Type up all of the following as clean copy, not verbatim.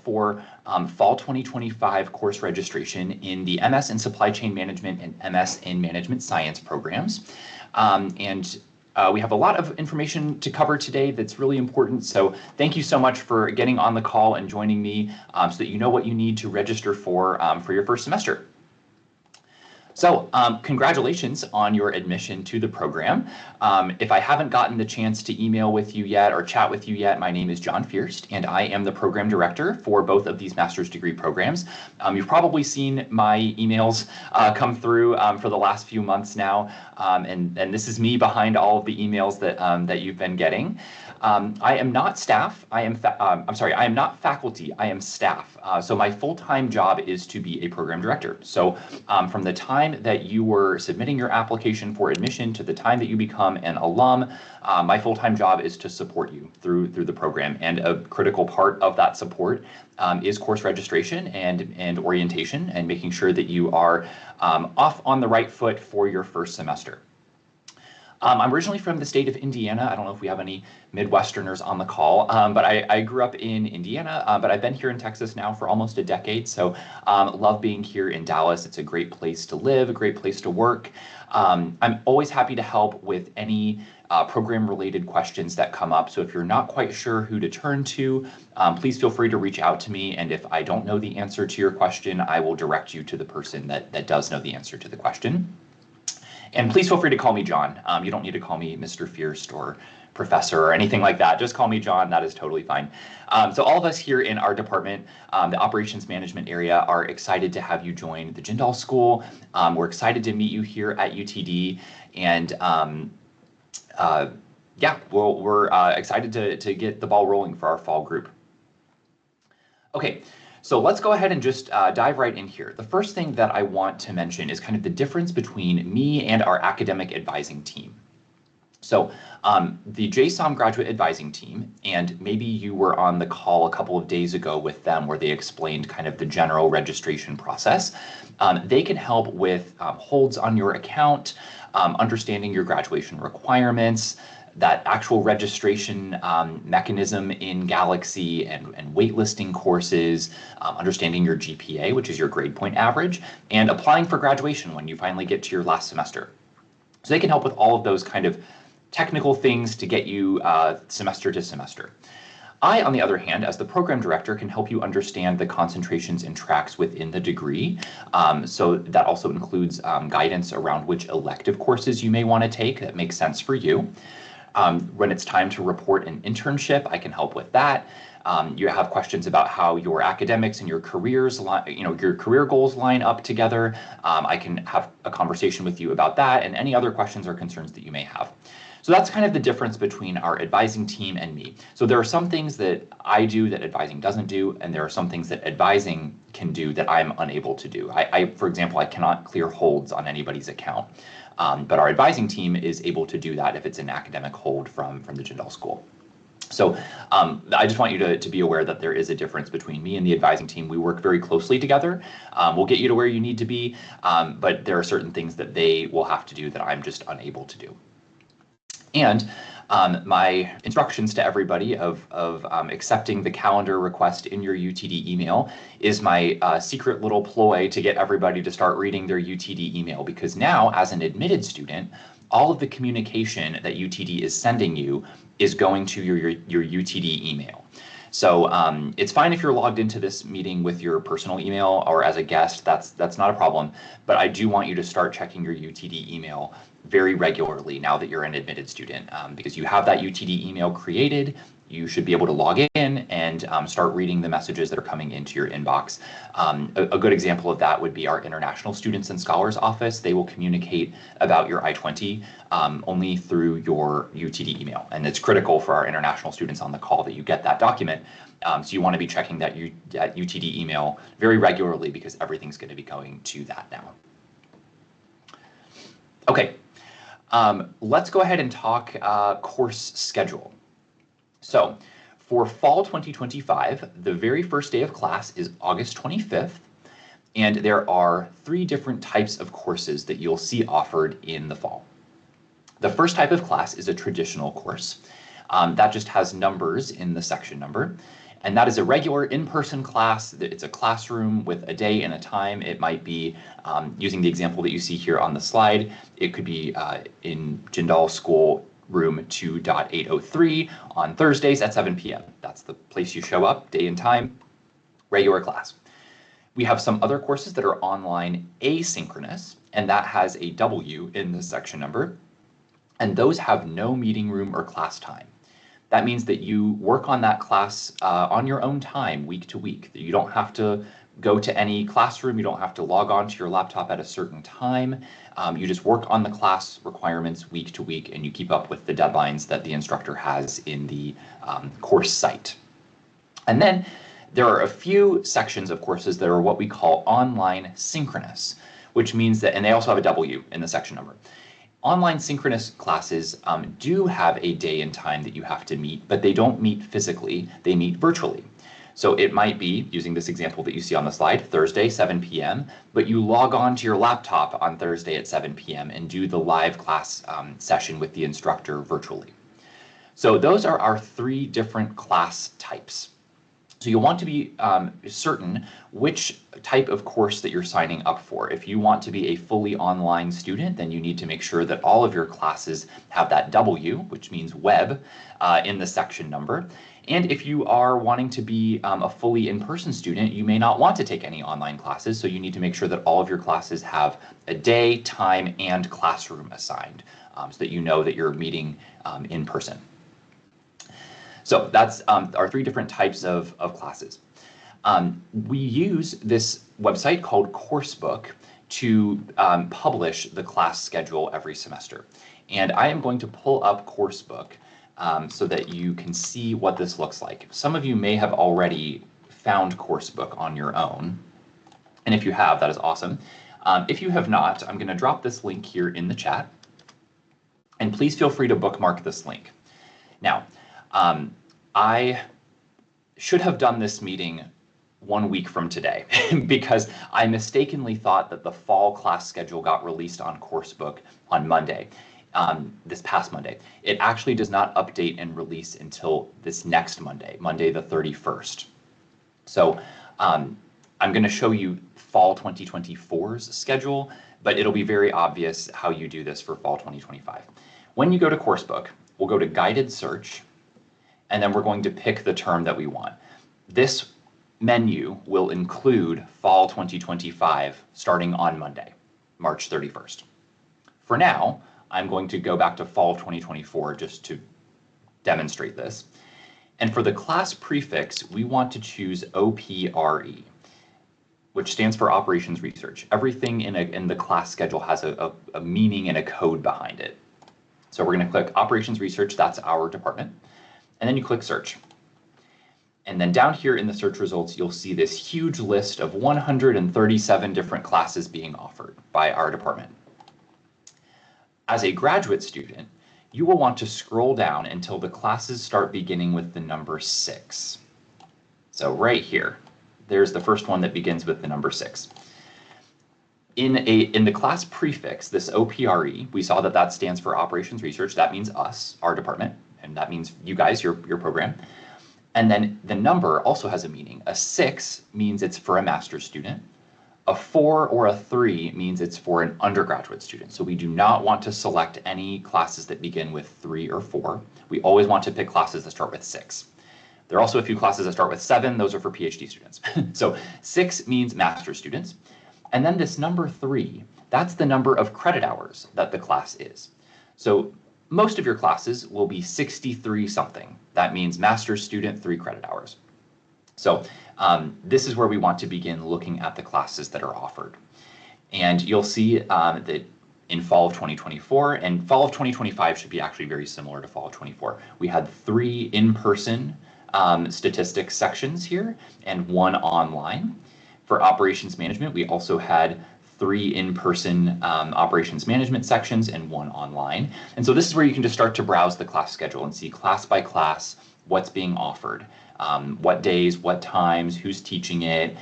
for fall 2025 course registration in the MS in Supply Chain Management and MS in Management Science programs. We have a lot of information to cover today that's really important. So thank you so much for getting on the call and joining me so that you know what you need to register for your first semester. So congratulations on your admission to the program. If I haven't gotten the chance to email with you yet or chat with you yet, my name is John Fierst, and I am the program director for both of these master's degree programs. You've probably seen my emails come through for the last few months now, and this is me behind all of the emails that you've been getting. I am not staff. I am not faculty. I am staff. So my full-time job is to be a program director. So from the time that you were submitting your application for admission to the time that you become an alum, my full-time job is to support you through the program. And a critical part of that support is course registration and orientation and making sure that you are off on the right foot for your first semester. I'm originally from the state of Indiana. I don't know if we have any Midwesterners on the call, but I grew up in Indiana, but I've been here in Texas now for almost a decade. So love being here in Dallas. It's a great place to live, a great place to work. I'm always happy to help with any program-related questions that come up. So if you're not quite sure who to turn to, please feel free to reach out to me. And if I don't know the answer to your question, I will direct you to the person that does know the answer to the question. And please feel free to call me John. You don't need to call me Mr. Fierst or Professor or anything like that. Just call me John. That is totally fine. So all of us here in our department, the operations management area, are excited to have you join the Jindal School. We're excited to meet you here at UTD. And yeah, we're excited to get the ball rolling for our fall group. Okay. So let's go ahead and just dive right in here. The first thing that I want to mention is kind of the difference between me and our academic advising team. So the JSOM graduate advising team, and maybe you were on the call a couple of days ago with them where they explained kind of the general registration process. They can help with holds on your account, understanding your graduation requirements, that actual registration mechanism in Galaxy and waitlisting courses, understanding your GPA, which is your grade point average, and applying for graduation when you finally get to your last semester. So they can help with all of those kind of technical things to get you semester to semester. I, on the other hand, as the program director, can help you understand the concentrations and tracks within the degree. So that also includes guidance around which elective courses you may want to take that makes sense for you. When it's time to report an internship, I can help with that. You have questions about how your academics and your careers, your career goals line up together. I can have a conversation with you about that and any other questions or concerns that you may have. So that's kind of the difference between our advising team and me. So there are some things that I do that advising doesn't do, and there are some things that advising can do that I'm unable to do. For example, I cannot clear holds on anybody's account. But our advising team is able to do that if it's an academic hold from the Jindal School. So I just want you to be aware that there is a difference between me and the advising team. We work very closely together. We'll get you to where you need to be, but there are certain things that they will have to do that I'm just unable to do. And my instructions to everybody of accepting the calendar request in your UTD email is my secret little ploy to get everybody to start reading their UTD email, because now, as an admitted student, all of the communication that UTD is sending you is going to your UTD email. So it's fine if you're logged into this meeting with your personal email or as a guest, that's not a problem, but I do want you to start checking your UTD email very regularly now that you're an admitted student, because you have that UTD email created. You should be able to log in and start reading the messages that are coming into your inbox. A good example of that would be our International Students and Scholars Office. They will communicate about your I-20 only through your UTD email. And it's critical for our international students on the call that you get that document. So you want to be checking that UTD email very regularly, because everything's going to be going to that now. Okay, let's go ahead and talk course schedule. So for fall 2025, the very first day of class is August 25th, and there are 3 different types of courses that you'll see offered in the fall. The first type of class is a traditional course. That just has numbers in the section number. And that is a regular in-person class. It's a classroom with a day and a time. It might be, using the example that you see here on the slide, it could be in Jindal School room 2.803 on Thursdays at 7 p.m. That's the place you show up, day and time, regular class. We have some other courses that are online asynchronous, and that has a W in the section number. And those have no meeting room or class time. That means that you work on that class on your own time, week to week. You don't have to go to any classroom. You don't have to log on to your laptop at a certain time. You just work on the class requirements week to week, and you keep up with the deadlines that the instructor has in the course site. And then there are a few sections of courses that are what we call online synchronous, which means that, and they also have a W in the section number. Online synchronous classes do have a day and time that you have to meet, but they don't meet physically, they meet virtually. So it might be, using this example that you see on the slide, Thursday, 7 p.m., but you log on to your laptop on Thursday at 7 p.m. and do the live class session with the instructor virtually. So those are our three different class types. So you'll want to be certain which type of course that you're signing up for. If you want to be a fully online student, then you need to make sure that all of your classes have that W, which means web, in the section number. And if you are wanting to be a fully in-person student, you may not want to take any online classes, so you need to make sure that all of your classes have a day, time, and classroom assigned, so that you know that you're meeting in person. So that's our three different types of classes. We use this website called Coursebook to publish the class schedule every semester. And I am going to pull up Coursebook so that you can see what this looks like. Some of you may have already found Coursebook on your own. And if you have, that is awesome. If you have not, I'm going to drop this link here in the chat. And please feel free to bookmark this link. Now, I should have done this meeting 1 week from today because I mistakenly thought that the fall class schedule got released on Coursebook on Monday, this past Monday. It actually does not update and release until this next Monday, Monday the 31st. So I'm going to show you fall 2024's schedule, but it'll be very obvious how you do this for fall 2025. When you go to Coursebook, we'll go to guided search, and then we're going to pick the term that we want. This menu will include fall 2025 starting on Monday, March 31st. For now, I'm going to go back to fall 2024 just to demonstrate this. And for the class prefix, we want to choose OPRE, which stands for Operations Research. Everything in the class schedule has a meaning and a code behind it. So we're going to click Operations Research, that's our department. And then you click search. And then down here in the search results, you'll see this huge list of 137 different classes being offered by our department. As a graduate student, you will want to scroll down until the classes start beginning with the number 6. So right here, there's the first one that begins with the number 6. In the class prefix, this OPRE, we saw that that stands for Operations Research. That means us, our department. And that means you guys, your program. And then the number also has a meaning. A 6 means it's for a master's student. A 4 or a 3 means it's for an undergraduate student. So we do not want to select any classes that begin with 3 or 4. We always want to pick classes that start with 6. There are also a few classes that start with 7. Those are for PhD students. So 6 means master's students. And then this number 3, that's the number of credit hours that the class is. So most of your classes will be 63 something. That means master's student, 3 credit hours. So this is where we want to begin looking at the classes that are offered. And you'll see that in fall of 2024, and fall of 2025 should be actually very similar to fall of 24. We had 3 in-person statistics sections here and 1 online. For operations management, we also had 3 in-person operations management sections and 1 online. And so this is where you can just start to browse the class schedule and see class by class what's being offered, what days, what times, who's teaching it,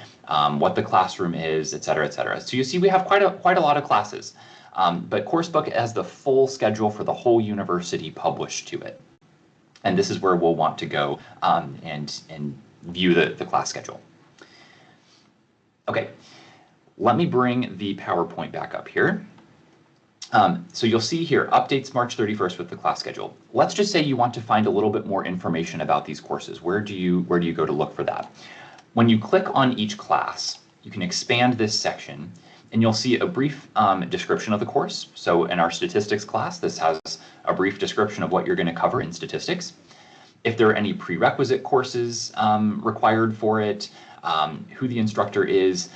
what the classroom is, et cetera, et cetera. So you see we have quite a lot of classes, but Coursebook has the full schedule for the whole university published to it. And this is where we'll want to go and view the class schedule. Okay, let me bring the PowerPoint back up here. So you'll see here, updates March 31st with the class schedule. Let's just say you want to find a little bit more information about these courses. Where do you go to look for that? When you click on each class, you can expand this section and you'll see a brief description of the course. So in our statistics class, this has a brief description of what you're going to cover in statistics. If there are any prerequisite courses required for it, who the instructor is.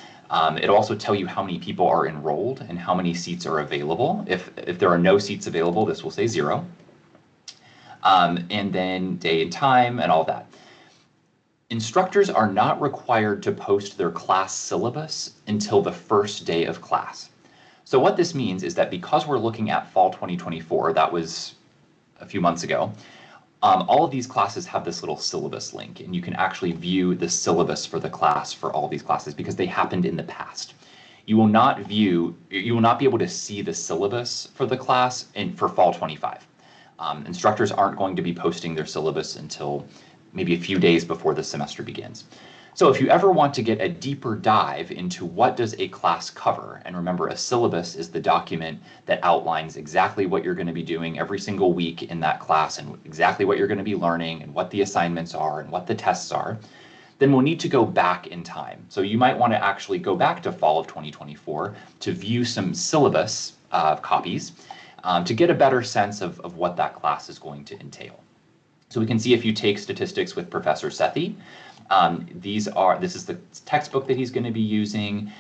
It'll also tell you how many people are enrolled and how many seats are available. If there are no seats available, this will say 0. And then day and time and all that. Instructors are not required to post their class syllabus until the first day of class. So what this means is that because we're looking at fall 2024, that was a few months ago, all of these classes have this little syllabus link, and you can actually view the syllabus for the class for all these classes because they happened in the past. You will not be able to see the syllabus for the class for fall 25. Instructors aren't going to be posting their syllabus until maybe a few days before the semester begins. So if you ever want to get a deeper dive into what does a class cover, and remember a syllabus is the document that outlines exactly what you're going to be doing every single week in that class and exactly what you're going to be learning and what the assignments are and what the tests are, then we'll need to go back in time. So you might want to actually go back to fall of 2024 to view some syllabus copies to get a better sense of what that class is going to entail. So we can see if you take statistics with Professor Sethi, this is the textbook that he's going to be using.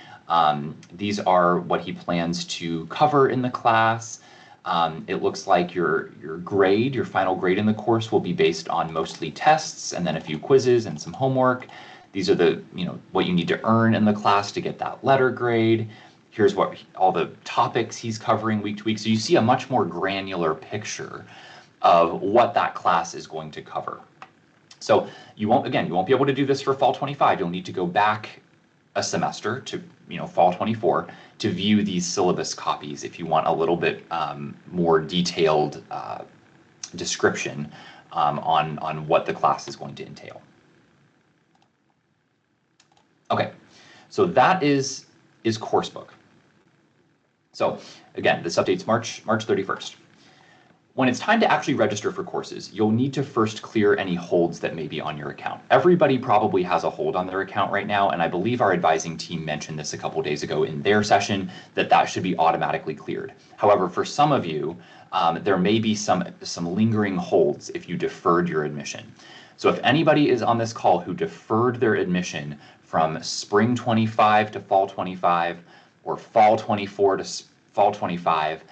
These are what he plans to cover in the class. It looks like your final grade in the course will be based on mostly tests and then a few quizzes and some homework. These are what you need to earn in the class to get that letter grade. Here's all the topics he's covering week to week. So you see a much more granular picture of what that class is going to cover. So you won't be able to do this for fall 25. You'll need to go back a semester to fall 24 to view these syllabus copies if you want a little bit more detailed description on what the class is going to entail. Okay, so that is Coursebook. So again, this updates March 31st. When it's time to actually register for courses, you'll need to first clear any holds that may be on your account. Everybody probably has a hold on their account right now, and I believe our advising team mentioned this a couple days ago in their session that should be automatically cleared. However, for some of you, there may be some lingering holds if you deferred your admission. So if anybody is on this call who deferred their admission from spring 25 to fall 25 or fall 24 to fall 25,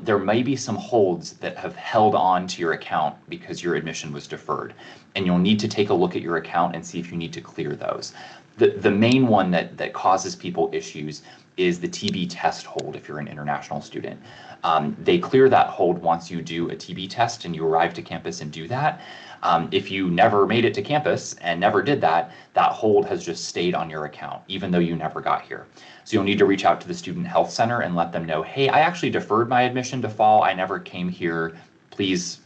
there may be some holds that have held on to your account because your admission was deferred, and you'll need to take a look at your account and see if you need to clear those. The main one that causes people issues is the TB test hold if you're an international student. They clear that hold once you do a TB test and you arrive to campus and do that. If you never made it to campus and never did that, that hold has just stayed on your account, even though you never got here. So you'll need to reach out to the Student Health Center and let them know, hey, I actually deferred my admission to fall. I never came here. Please,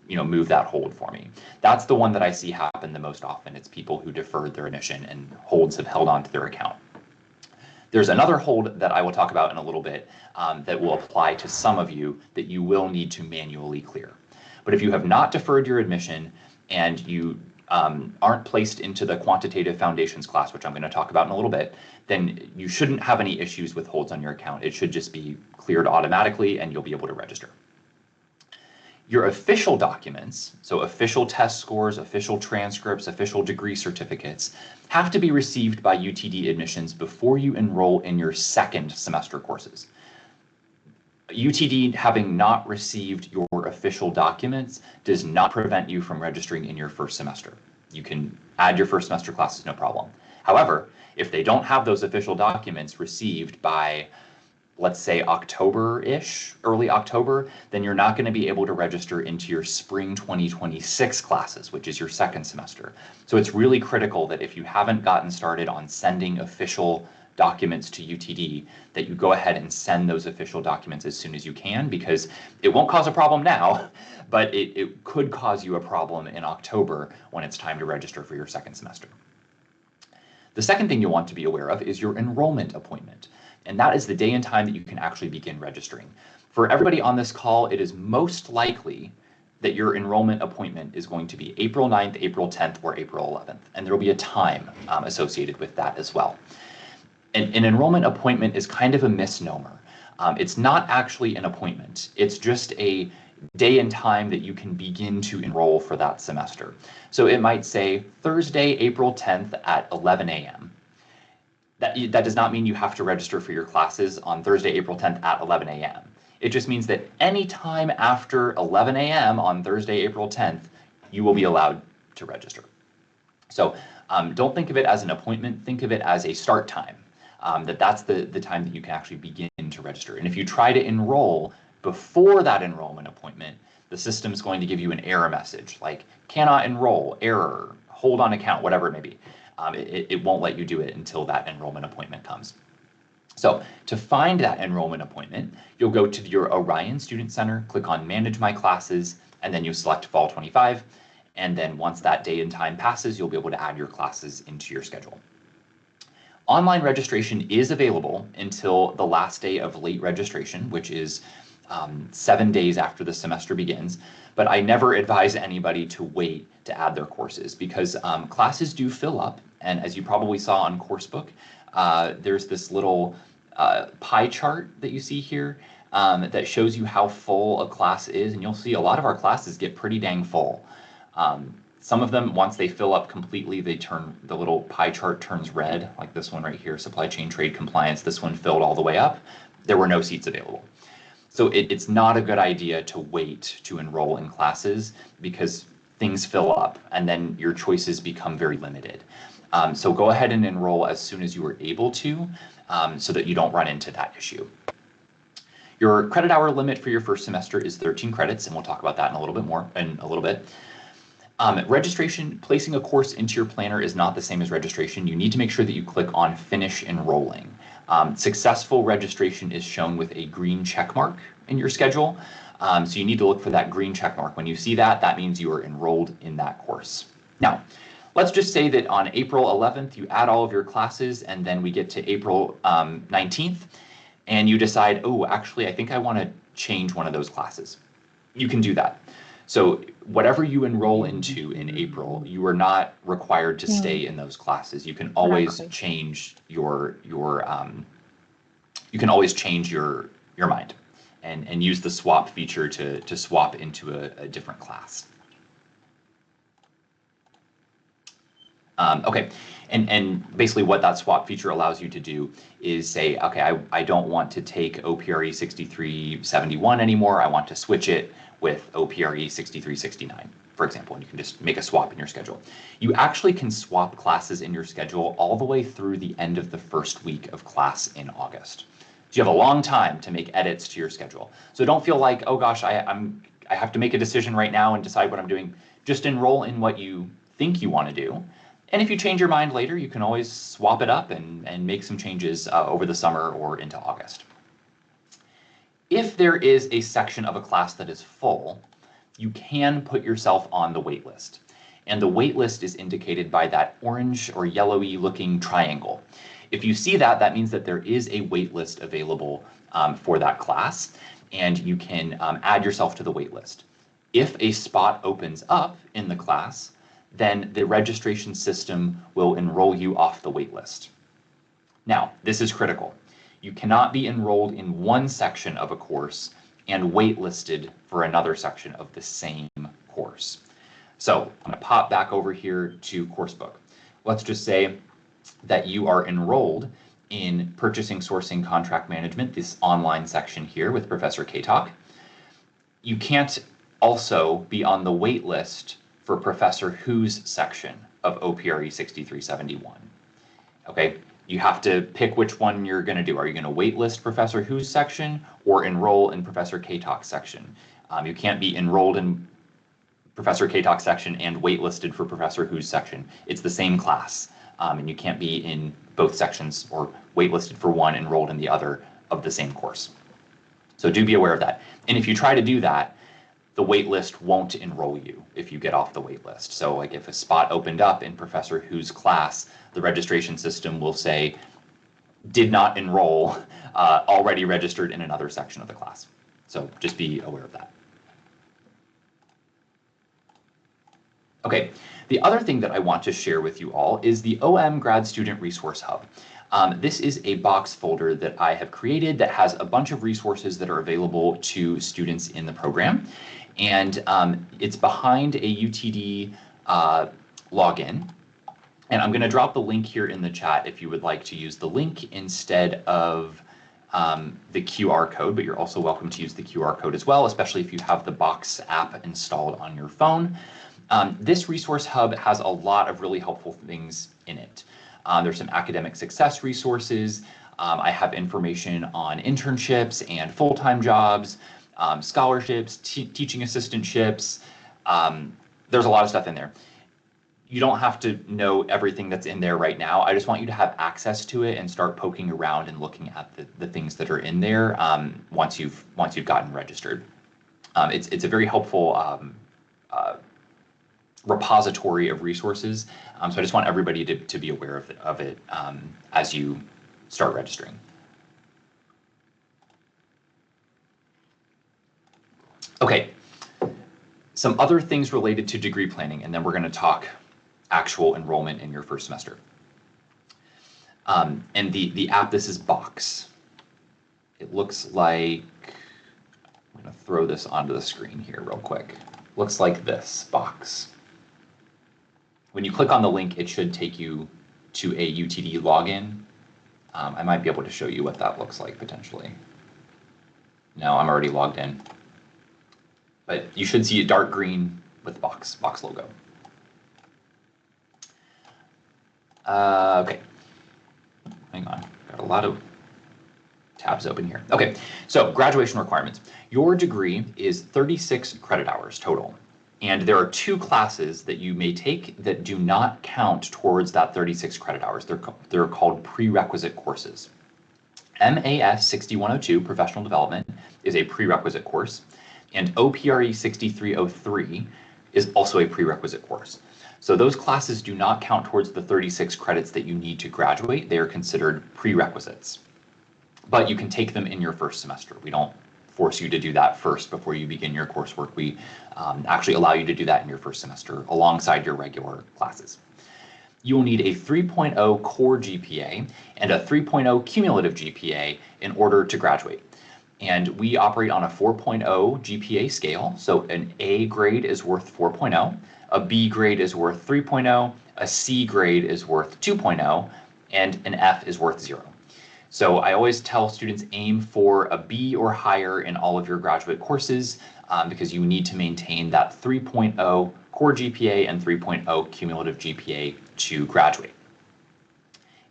move that hold for me. That's the one that I see happen the most often. It's people who deferred their admission and holds have held on to their account. There's another hold that I will talk about in a little bit that will apply to some of you that you will need to manually clear. But if you have not deferred your admission and you aren't placed into the quantitative foundations class, which I'm going to talk about in a little bit, then you shouldn't have any issues with holds on your account. It should just be cleared automatically and you'll be able to register. Your official documents, so official test scores, official transcripts, official degree certificates, have to be received by UTD admissions before you enroll in your second semester courses. UTD having not received your official documents does not prevent you from registering in your first semester. You can add your first semester classes, no problem. However, if they don't have those official documents received by, let's say, October-ish, early October, then you're not going to be able to register into your spring 2026 classes, which is your second semester. So it's really critical that if you haven't gotten started on sending official documents to UTD, that you go ahead and send those official documents as soon as you can, because it won't cause a problem now, but it could cause you a problem in October when it's time to register for your second semester. The second thing you'll want to be aware of is your enrollment appointment, and that is the day and time that you can actually begin registering. For everybody on this call, it is most likely that your enrollment appointment is going to be April 9th, April 10th, or April 11th, and there will be a time associated with that as well. An enrollment appointment is kind of a misnomer. It's not actually an appointment. It's just a day and time that you can begin to enroll for that semester. So it might say Thursday, April 10th at 11 a.m. That does not mean you have to register for your classes on Thursday, April 10th at 11 a.m. It just means that any time after 11 a.m. on Thursday, April 10th, you will be allowed to register. So don't think of it as an appointment, think of it as a start time. That's the time that you can actually begin to register. And if you try to enroll before that enrollment appointment, the system's going to give you an error message like cannot enroll, error, hold on account, whatever it may be. It won't let you do it until that enrollment appointment comes. So to find that enrollment appointment, you'll go to your Orion Student Center, click on Manage My Classes, and then you select Fall 25. And then once that day and time passes, you'll be able to add your classes into your schedule. Online registration is available until the last day of late registration, which is 7 days after the semester begins. But I never advise anybody to wait to add their courses because classes do fill up. And as you probably saw on Coursebook, there's this little pie chart that you see here that shows you how full a class is. And you'll see a lot of our classes get pretty dang full. Some of them, once they fill up completely, the little pie chart turns red, like this one right here, supply chain trade compliance. This one filled all the way up. There were no seats available. So it's not a good idea to wait to enroll in classes because things fill up and then your choices become very limited. So go ahead and enroll as soon as you are able to so that you don't run into that issue. Your credit hour limit for your first semester is 13 credits, and we'll talk about that in a little bit. Registration, placing a course into your planner is not the same as registration. You need to make sure that you click on Finish Enrolling. Successful registration is shown with a green check mark in your schedule. So you need to look for that green check mark. When you see that, that means you are enrolled in that course. Now, let's just say that on April 11th, you add all of your classes, and then we get to April 19th, and you decide, oh, actually, I think I want to change one of those classes. You can do that. So whatever you enroll into in April, you are not required to stay in those classes. You can always change your mind and use the swap feature to swap into a different class. Okay, and basically what that swap feature allows you to do is say, okay, I don't want to take OPRE 6371 anymore. I want to switch it with OPRE 6369, for example, and you can just make a swap in your schedule. You actually can swap classes in your schedule all the way through the end of the first week of class in August. So you have a long time to make edits to your schedule. So don't feel like, oh gosh, I have to make a decision right now and decide what I'm doing. Just enroll in what you think you want to do. And if you change your mind later, you can always swap it up and make some changes over the summer or into August. If there is a section of a class that is full, you can put yourself on the wait list. And the wait list is indicated by that orange or yellowy looking triangle. If you see that, that means that there is a wait list available for that class, and you can add yourself to the wait list. If a spot opens up in the class, then the registration system will enroll you off the wait list. Now, this is critical. You cannot be enrolled in one section of a course and waitlisted for another section of the same course. So I'm going to pop back over here to Coursebook. Let's just say that you are enrolled in Purchasing, Sourcing, Contract Management, this online section here with Professor K-Talk. You can't also be on the wait list for Professor Who's section of OPRE 6371. Okay, you have to pick which one you're going to do. Are you going to waitlist Professor Who's section or enroll in Professor K-Talk section? You can't be enrolled in Professor K-Talk section and waitlisted for Professor Who's section. It's the same class. and you can't be in both sections or waitlisted for one, enrolled in the other of the same course. So do be aware of that. And if you try to do that, the wait list won't enroll you if you get off the wait list. So like if a spot opened up in Professor Who's class, the registration system will say, did not enroll, already registered in another section of the class. So just be aware of that. Okay, the other thing that I want to share with you all is the OM Grad Student Resource Hub. This is a box folder that I have created that has a bunch of resources that are available to students in the program. And it's behind a UTD login. And I'm going to drop the link here in the chat if you would like to use the link instead of the QR code, but you're also welcome to use the QR code as well, especially if you have the Box app installed on your phone. This resource hub has a lot of really helpful things in it. There's some academic success resources. I have information on internships and full-time jobs, scholarships, teaching assistantships. There's a lot of stuff in there. You don't have to know everything that's in there right now. I just want you to have access to it and start poking around and looking at the things that are in there once you've gotten registered. It's a very helpful repository of resources. So I just want everybody to be aware of it as you start registering. Okay, some other things related to degree planning, and then we're going to talk actual enrollment in your first semester. And the app, this is Box. It looks like, I'm going to throw this onto the screen here real quick. Looks like this, Box. When you click on the link, it should take you to a UTD login. I might be able to show you what that looks like potentially. No, I'm already logged in. But you should see a dark green with Box logo. Okay, hang on, got a lot of tabs open here. Okay, so graduation requirements. Your degree is 36 credit hours total. And there are 2 classes that you may take that do not count towards that 36 credit hours. They're called prerequisite courses. MAS 6102, Professional Development, is a prerequisite course, and OPRE 6303 is also a prerequisite course. So those classes do not count towards the 36 credits that you need to graduate. They are considered prerequisites. But you can take them in your first semester. We don't force you to do that first before you begin your coursework. We actually allow you to do that in your first semester alongside your regular classes. You will need a 3.0 core GPA and a 3.0 cumulative GPA in order to graduate. And we operate on a 4.0 GPA scale. So an A grade is worth 4.0, a B grade is worth 3.0, a C grade is worth 2.0, and an F is worth 0. So I always tell students aim for a B or higher in all of your graduate courses because you need to maintain that 3.0 core GPA and 3.0 cumulative GPA to graduate.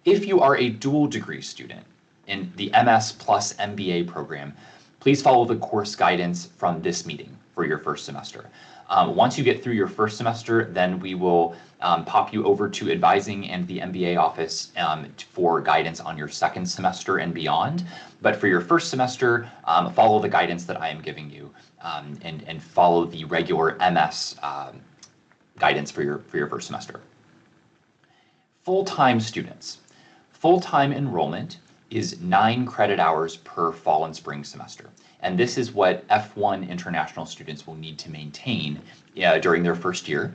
If you are a dual degree student in the MS plus MBA program, please follow the course guidance from this meeting for your first semester. Once you get through your first semester, then we will pop you over to advising and the MBA office for guidance on your second semester and beyond. But for your first semester, follow the guidance that I am giving you and follow the regular MS guidance for your first semester. Full-time students. Full-time enrollment is 9 credit hours per fall and spring semester. And this is what F1 international students will need to maintain during their first year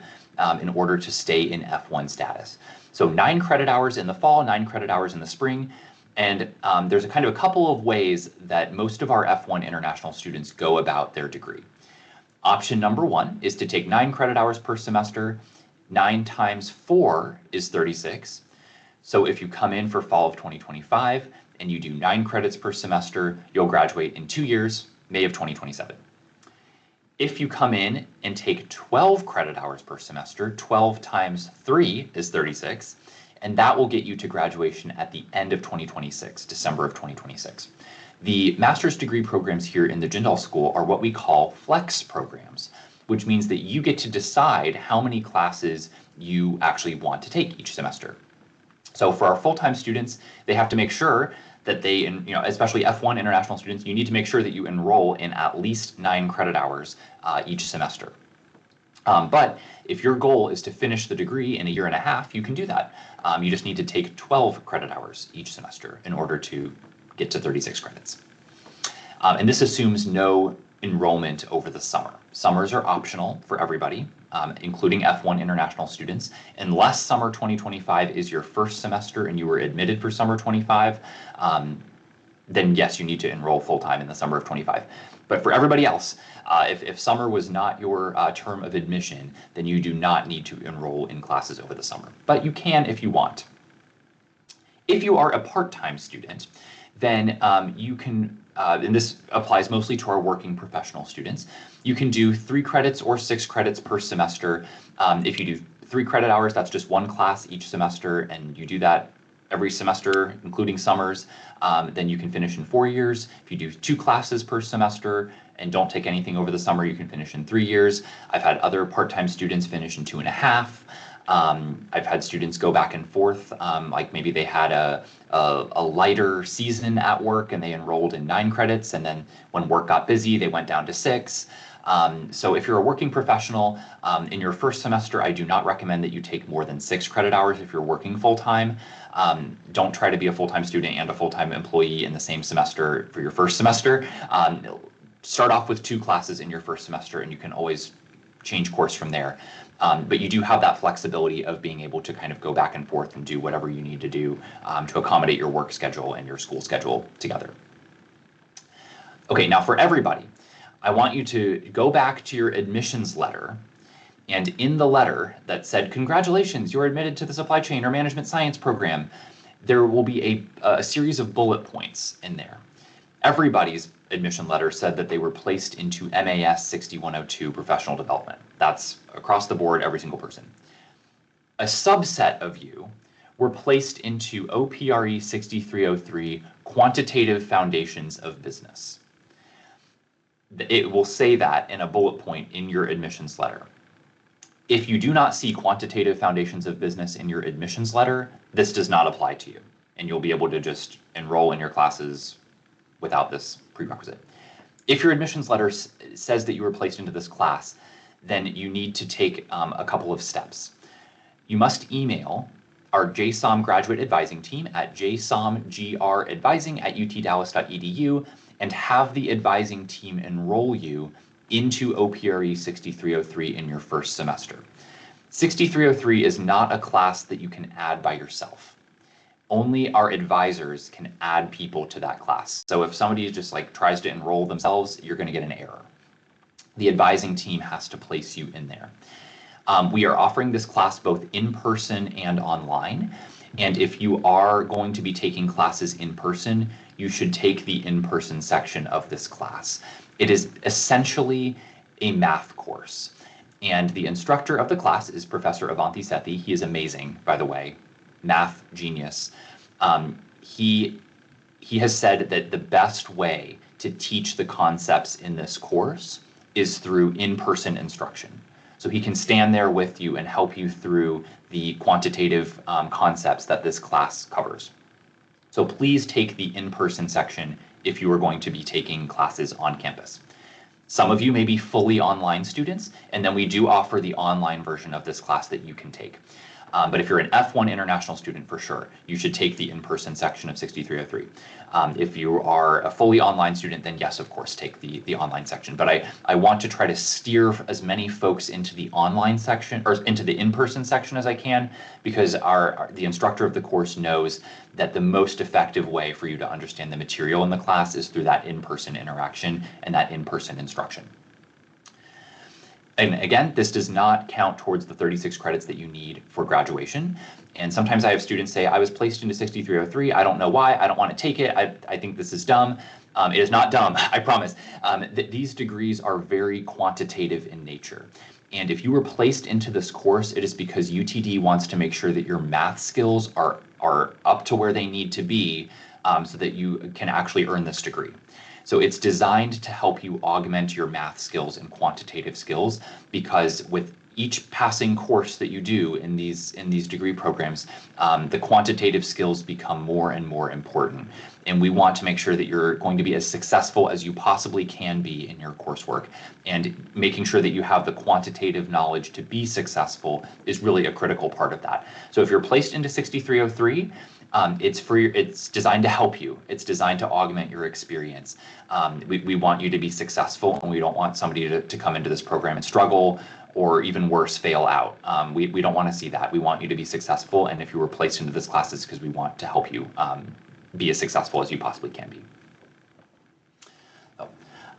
in order to stay in F1 status. So 9 credit hours in the fall, 9 credit hours in the spring. And there's a kind of a couple of ways that most of our F1 international students go about their degree. Option number 1 is to take 9 credit hours per semester. 9 times 4 is 36. So if you come in for fall of 2025 and you do 9 credits per semester, you'll graduate in 2 years, May of 2027. If you come in and take 12 credit hours per semester, 12 times 3 is 36, and that will get you to graduation at the end of 2026, December of 2026. The master's degree programs here in the Jindal School are what we call flex programs, which means that you get to decide how many classes you actually want to take each semester. So for our full-time students, they have to make sure that they, especially F1 international students, you need to make sure that you enroll in at least 9 credit hours each semester. But if your goal is to finish the degree in a year and a half, you can do that. You just need to take 12 credit hours each semester in order to get to 36 credits. And this assumes no enrollment over the summer. Summers are optional for everybody, including F1 international students. Unless summer 2025 is your first semester and you were admitted for summer 25, then yes, you need to enroll full-time in the summer of 25. But for everybody else, if summer was not your term of admission, then you do not need to enroll in classes over the summer. But you can if you want. If you are a part-time student, then you can, and this applies mostly to our working professional students, you can do 3 credits or 6 credits per semester. If you do 3 credit hours, that's just 1 class each semester, and you do that every semester, including summers, then you can finish in 4 years. If you do 2 classes per semester and don't take anything over the summer, you can finish in 3 years. I've had other part-time students finish in 2.5. I've had students go back and forth, like maybe they had a lighter season at work and they enrolled in 9 credits, and then when work got busy, they went down to 6. So if you're a working professional, in your first semester, I do not recommend that you take more than 6 credit hours if you're working full-time. Don't try to be a full-time student and a full-time employee in the same semester for your first semester. Start off with 2 classes in your first semester, and you can always change course from there. But you do have that flexibility of being able to kind of go back and forth and do whatever you need to do to accommodate your work schedule and your school schedule together. Okay, now for everybody, I want you to go back to your admissions letter, and in the letter that said, congratulations, you're admitted to the supply chain or management science program, there will be a series of bullet points in there. Everybody's admission letter said that they were placed into MAS 6102 professional development. That's across the board, every single person. A subset of you were placed into OPRE 6303 quantitative foundations of business. It will say that in a bullet point in your admissions letter. If you do not see quantitative foundations of business in your admissions letter, this does not apply to you, and you'll be able to just enroll in your classes without this prerequisite. If your admissions letter says that you were placed into this class, then you need to take a couple of steps. You must email our JSOM graduate advising team at jsomgradvising@utdallas.edu and have the advising team enroll you into OPRE 6303 in your first semester. 6303 is not a class that you can add by yourself. Only our advisors can add people to that class. So if somebody just tries to enroll themselves, you're going to get an error. The advising team has to place you in there. We are offering this class both in person and online. And if you are going to be taking classes in person, you should take the in-person section of this class. It is essentially a math course. And the instructor of the class is Professor Avanti Sethi. He is amazing, by the way, math genius. He has said that the best way to teach the concepts in this course is through in-person instruction. So he can stand there with you and help you through the quantitative concepts that this class covers. So please take the in-person section if you are going to be taking classes on campus. Some of you may be fully online students, and then we do offer the online version of this class that you can take. But if you're an F1 international student, for sure, you should take the in-person section of 6303. If you are a fully online student, then yes, of course, take the online section. But I want to try to steer as many folks into the online section or into the in-person section as I can, because the instructor of the course knows that the most effective way for you to understand the material in the class is through that in-person interaction and that in-person instruction. And again, this does not count towards the 36 credits that you need for graduation. And sometimes I have students say, I was placed into 6303. I don't know why. I don't want to take it. I think this is dumb. It is not dumb, I promise. These degrees are very quantitative in nature. And if you were placed into this course, it is because UTD wants to make sure that your math skills are up to where they need to be so that you can actually earn this degree. So it's designed to help you augment your math skills and quantitative skills, because with each passing course that you do in these degree programs, the quantitative skills become more and more important. And we want to make sure that you're going to be as successful as you possibly can be in your coursework. And making sure that you have the quantitative knowledge to be successful is really a critical part of that. So if you're placed into 6303, it's designed to help you. It's designed to augment your experience. We want you to be successful, and we don't want somebody to come into this program and struggle, or even worse, fail out. We don't want to see that. We want you to be successful, and if you were placed into this class, it's because we want to help you be as successful as you possibly can be.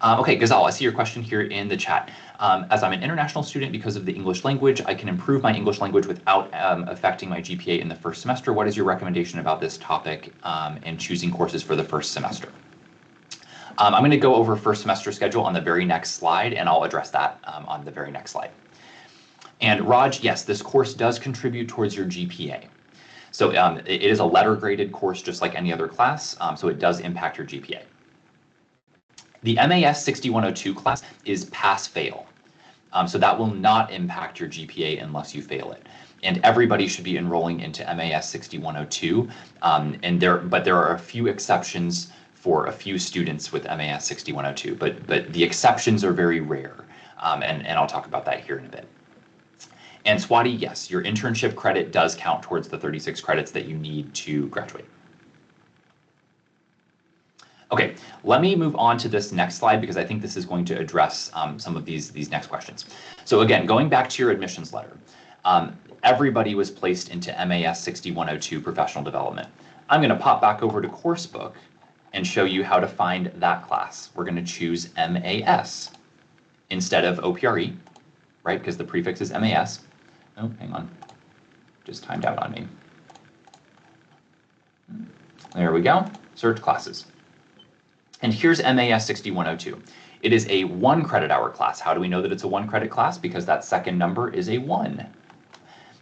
Okay, Ghazal, I see your question here in the chat. As I'm an international student, because of the English language, I can improve my English language without affecting my GPA in the first semester. What is your recommendation about this topic and choosing courses for the first semester? I'm going to go over first semester schedule on the very next slide, and I'll address that on the very next slide. And Raj, yes, this course does contribute towards your GPA. So it is a letter graded course just like any other class, so it does impact your GPA. The MAS 6102 class is pass-fail, so that will not impact your GPA unless you fail it. And everybody should be enrolling into MAS 6102, but there are a few exceptions for a few students with MAS 6102, but the exceptions are very rare, and I'll talk about that here in a bit. And Swati, yes, your internship credit does count towards the 36 credits that you need to graduate. Okay, let me move on to this next slide because I think this is going to address some of these next questions. So again, going back to your admissions letter, everybody was placed into MAS 6102 professional development. I'm going to pop back over to Coursebook and show you how to find that class. We're going to choose MAS instead of OPRE, right? Because the prefix is MAS. Oh, hang on, just timed out on me. There we go, search classes. And here's MAS 6102. It is a 1 credit hour class. How do we know that it's a 1 credit class? Because that second number is a 1.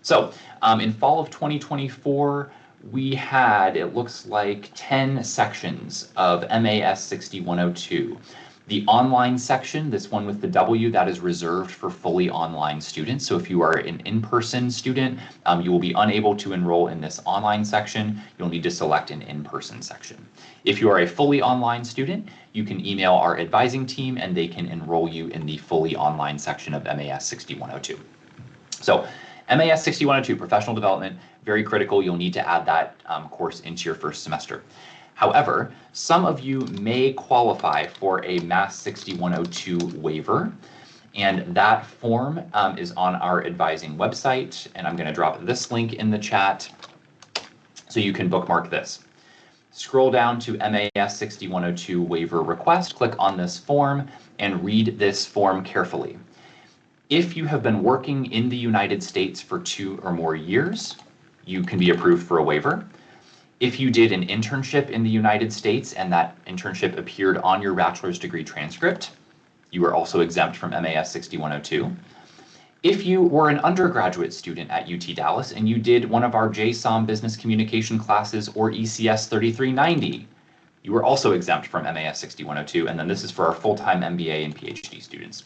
So in fall of 2024, we had, it looks like 10 sections of MAS 6102. The online section, this one with the W, that is reserved for fully online students. So if you are an in-person student, you will be unable to enroll in this online section. You'll need to select an in-person section. If you are a fully online student, you can email our advising team and they can enroll you in the fully online section of MAS 6102. So MAS 6102, professional development, very critical. You'll need to add that course into your first semester. However, some of you may qualify for a MAS 6102 waiver, and that form is on our advising website, and I'm going to drop this link in the chat so you can bookmark this. Scroll down to MAS 6102 waiver request, click on this form, and read this form carefully. If you have been working in the United States for 2 or more years, you can be approved for a waiver. If you did an internship in the United States and that internship appeared on your bachelor's degree transcript, you are also exempt from MAS 6102. If you were an undergraduate student at UT Dallas and you did one of our JSOM business communication classes or ECS 3390, you are also exempt from MAS 6102. And then this is for our full-time MBA and PhD students.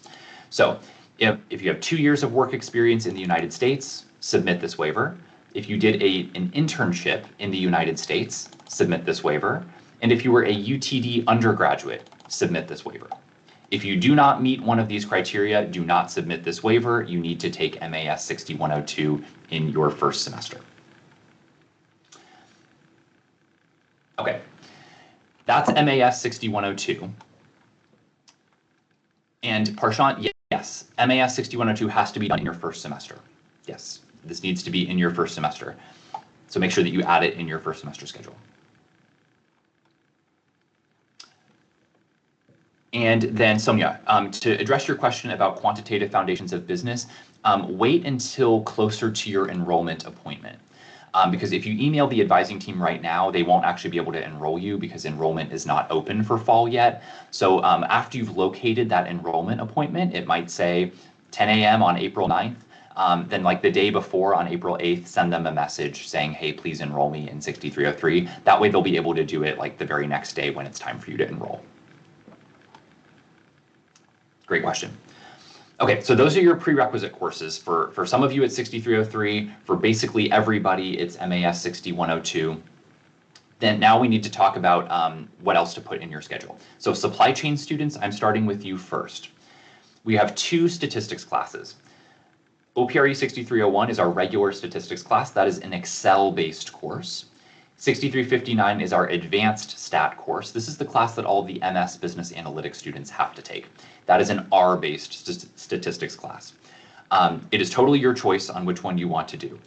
So if you have 2 years of work experience in the United States, submit this waiver. If you did an internship in the United States, submit this waiver. And if you were a UTD undergraduate, submit this waiver. If you do not meet one of these criteria, do not submit this waiver. You need to take MAS 6102 in your first semester. Okay, that's MAS 6102. And Parshant, yes, MAS 6102 has to be done in your first semester. Yes. This needs to be in your first semester. So make sure that you add it in your first semester schedule. And then Sonia, to address your question about quantitative foundations of business, wait until closer to your enrollment appointment. Because if you email the advising team right now, they won't actually be able to enroll you because enrollment is not open for fall yet. So after you've located that enrollment appointment, it might say 10 a.m. on April 9th. Then like the day before on April 8th, send them a message saying, hey, please enroll me in 6303. That way they'll be able to do it like the very next day when it's time for you to enroll. Great question. Okay, so those are your prerequisite courses. For some of you, it's 6303. For basically everybody, it's MAS 6102. Then now we need to talk about what else to put in your schedule. So supply chain students, I'm starting with you first. We have 2 statistics classes. OPRE 6301 is our regular statistics class. That is an Excel-based course. 6359 is our advanced stat course. This is the class that all the MS Business Analytics students have to take. That is an R-based statistics class. It is totally your choice on which one you want to do.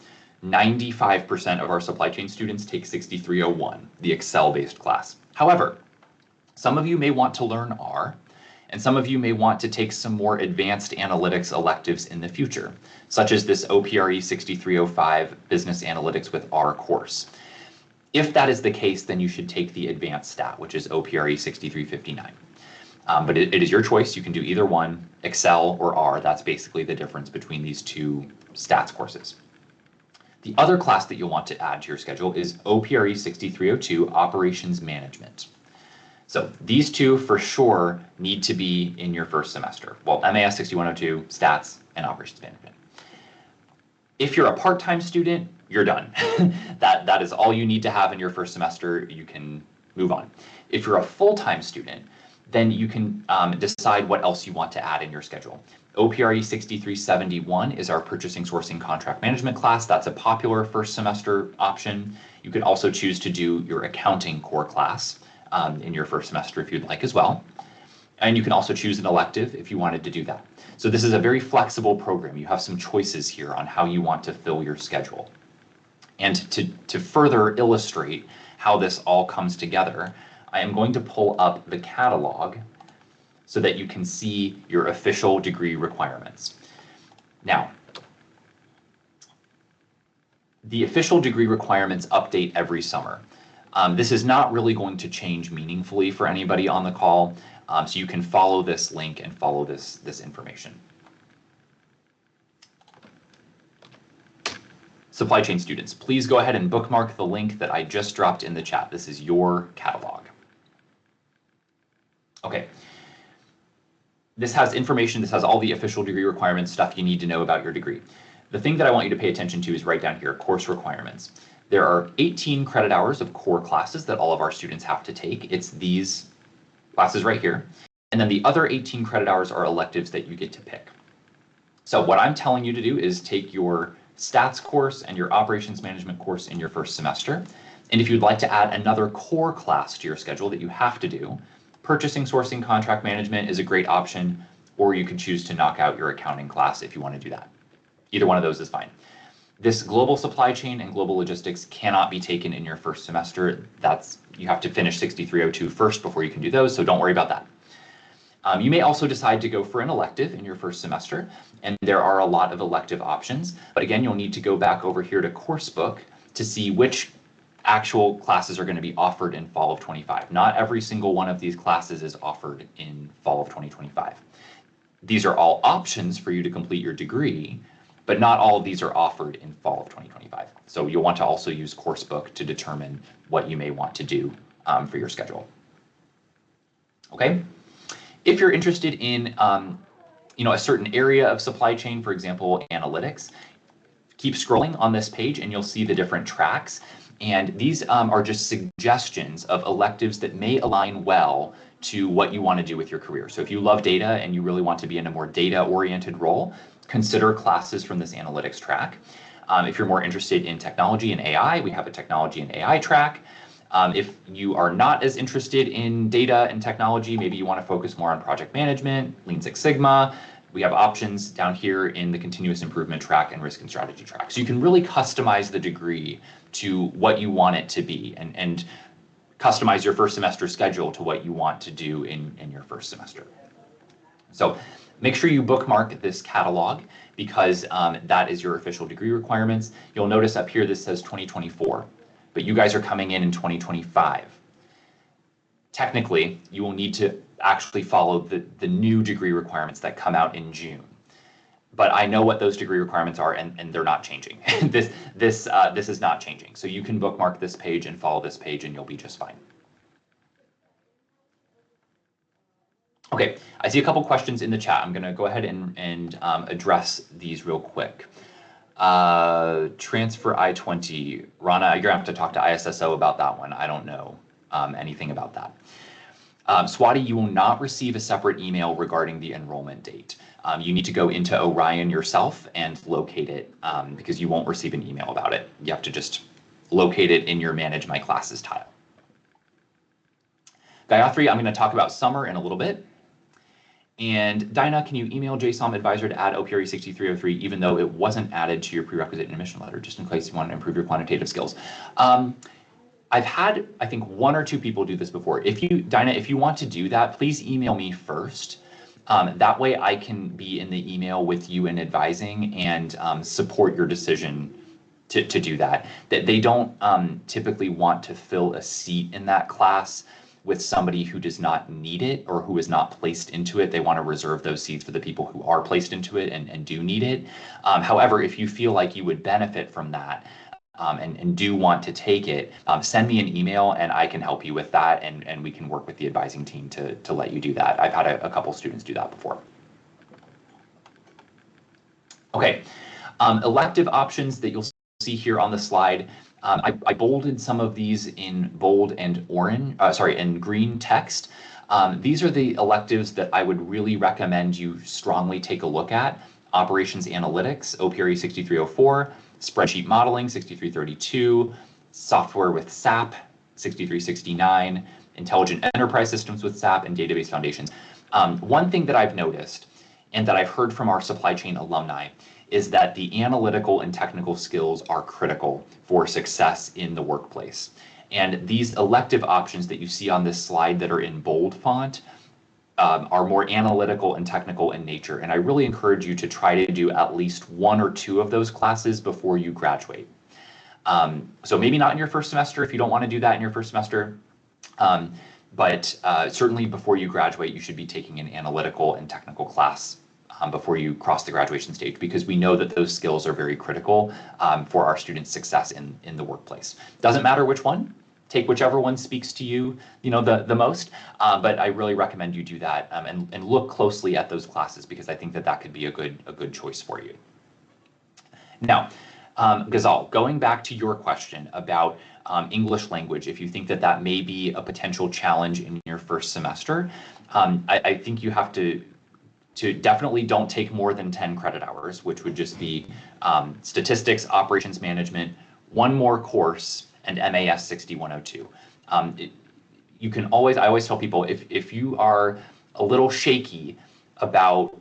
95% of our supply chain students take 6301, the Excel-based class. However, some of you may want to learn R, and some of you may want to take some more advanced analytics electives in the future, such as this OPRE 6305 Business Analytics with R course. If that is the case, then you should take the advanced stat, which is OPRE 6359. But it is your choice. You can do either one, Excel or R. That's basically the difference between these 2 stats courses. The other class that you'll want to add to your schedule is OPRE 6302 Operations Management. So these 2 for sure need to be in your first semester. Well, MAS 6102, Stats, and Operations Management. If you're a part-time student, you're done. That is all you need to have in your first semester. You can move on. If you're a full-time student, then you can decide what else you want to add in your schedule. OPRE 6371 is our Purchasing, Sourcing, Contract Management class. That's a popular first semester option. You could also choose to do your accounting core class in your first semester if you'd like as well. And you can also choose an elective if you wanted to do that. So this is a very flexible program. You have some choices here on how you want to fill your schedule. And to further illustrate how this all comes together, I am going to pull up the catalog so that you can see your official degree requirements. Now, the official degree requirements update every summer. This is not really going to change meaningfully for anybody on the call, so you can follow this link and follow this information. Supply chain students, please go ahead and bookmark the link that I just dropped in the chat. This is your catalog. Okay. This has information, this has all the official degree requirements, stuff you need to know about your degree. The thing that I want you to pay attention to is right down here, course requirements. There are 18 credit hours of core classes that all of our students have to take. It's these classes right here. And then the other 18 credit hours are electives that you get to pick. So what I'm telling you to do is take your stats course and your operations management course in your first semester. And if you'd like to add another core class to your schedule that you have to do, purchasing, sourcing, contract management is a great option, or you could choose to knock out your accounting class if you want to do that. Either one of those is fine. This global supply chain and global logistics cannot be taken in your first semester. You have to finish 6302 first before you can do those, so don't worry about that. You may also decide to go for an elective in your first semester, and there are a lot of elective options. But again, you'll need to go back over here to Coursebook to see which actual classes are going to be offered in fall of 25. Not every single one of these classes is offered in fall of 2025. These are all options for you to complete your degree, but not all of these are offered in fall of 2025. So you'll want to also use Coursebook to determine what you may want to do for your schedule. Okay. If you're interested in a certain area of supply chain, for example, analytics, keep scrolling on this page and you'll see the different tracks. And these are just suggestions of electives that may align well to what you want to do with your career. So if you love data and you really want to be in a more data-oriented role, consider classes from this analytics track. If you're more interested in technology and AI, we have a technology and AI track. If you are not as interested in data and technology, maybe you want to focus more on project management, Lean Six Sigma, we have options down here in the continuous improvement track and risk and strategy track. So you can really customize the degree to what you want it to be and customize your first semester schedule to what you want to do in your first semester. So make sure you bookmark this catalog because that is your official degree requirements. You'll notice up here this says 2024, but you guys are coming in 2025. Technically, you will need to actually follow the new degree requirements that come out in June. But I know what those degree requirements are, and they're not changing. This is not changing. So you can bookmark this page and follow this page, and you'll be just fine. Okay, I see a couple questions in the chat. I'm going to go ahead and address these real quick. Transfer I-20. Rana, you're going to have to talk to ISSO about that one. I don't know anything about that. Swati, you will not receive a separate email regarding the enrollment date. You need to go into Orion yourself and locate it because you won't receive an email about it. You have to just locate it in your Manage My Classes tile. Gayatri, I'm going to talk about summer in a little bit. And Dinah, can you email JSOM advisor to add OPRE 6303 even though it wasn't added to your prerequisite admission letter, just in case you want to improve your quantitative skills? I've had, I think, 1 or 2 people do this before. Dinah, if you want to do that, please email me first. That way I can be in the email with you in advising and support your decision to do that. That they don't typically want to fill a seat in that class with somebody who does not need it or who is not placed into it. They want to reserve those seats for the people who are placed into it and do need it. However, if you feel like you would benefit from that and do want to take it, send me an email and I can help you with that, and we can work with the advising team to let you do that. I've had a couple students do that before. Okay, elective options that you'll see here on the slide. I bolded some of these in bold and orange, in green text. These are the electives that I would really recommend you strongly take a look at. Operations Analytics, OPRE 6304, Spreadsheet Modeling, 6332, Software with SAP, 6369, Intelligent Enterprise Systems with SAP, and Database Foundations. One thing that I've noticed and that I've heard from our supply chain alumni is that the analytical and technical skills are critical for success in the workplace. And these elective options that you see on this slide that are in bold font are more analytical and technical in nature. And I really encourage you to try to do at least 1 or 2 of those classes before you graduate. So maybe not in your first semester if you don't want to do that in your first semester, but certainly before you graduate, you should be taking an analytical and technical class before you cross the graduation stage, because we know that those skills are very critical for our students' success in the workplace. Doesn't matter which one, take whichever one speaks to you, the most, but I really recommend you do that and look closely at those classes, because I think that could be a good choice for you. Now, Ghazal, going back to your question about English language, if you think that may be a potential challenge in your first semester, I think you have to definitely don't take more than 10 credit hours, which would just be statistics, operations management, 1 more course, and MAS 6102. I always tell people, if you are a little shaky about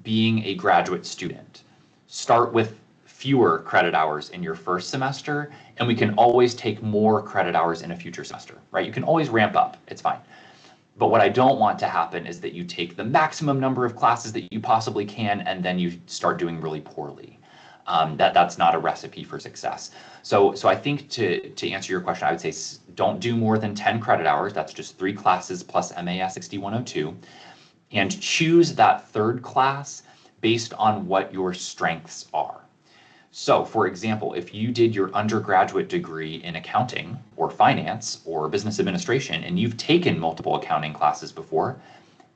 being a graduate student, start with fewer credit hours in your first semester, and we can always take more credit hours in a future semester, right? You can always ramp up, it's fine. But what I don't want to happen is that you take the maximum number of classes that you possibly can, and then you start doing really poorly. That's not a recipe for success. So I think to answer your question, I would say don't do more than 10 credit hours. That's just 3 classes plus MAS 6102. And choose that 3rd class based on what your strengths are. So, for example, if you did your undergraduate degree in accounting or finance or business administration and you've taken multiple accounting classes before,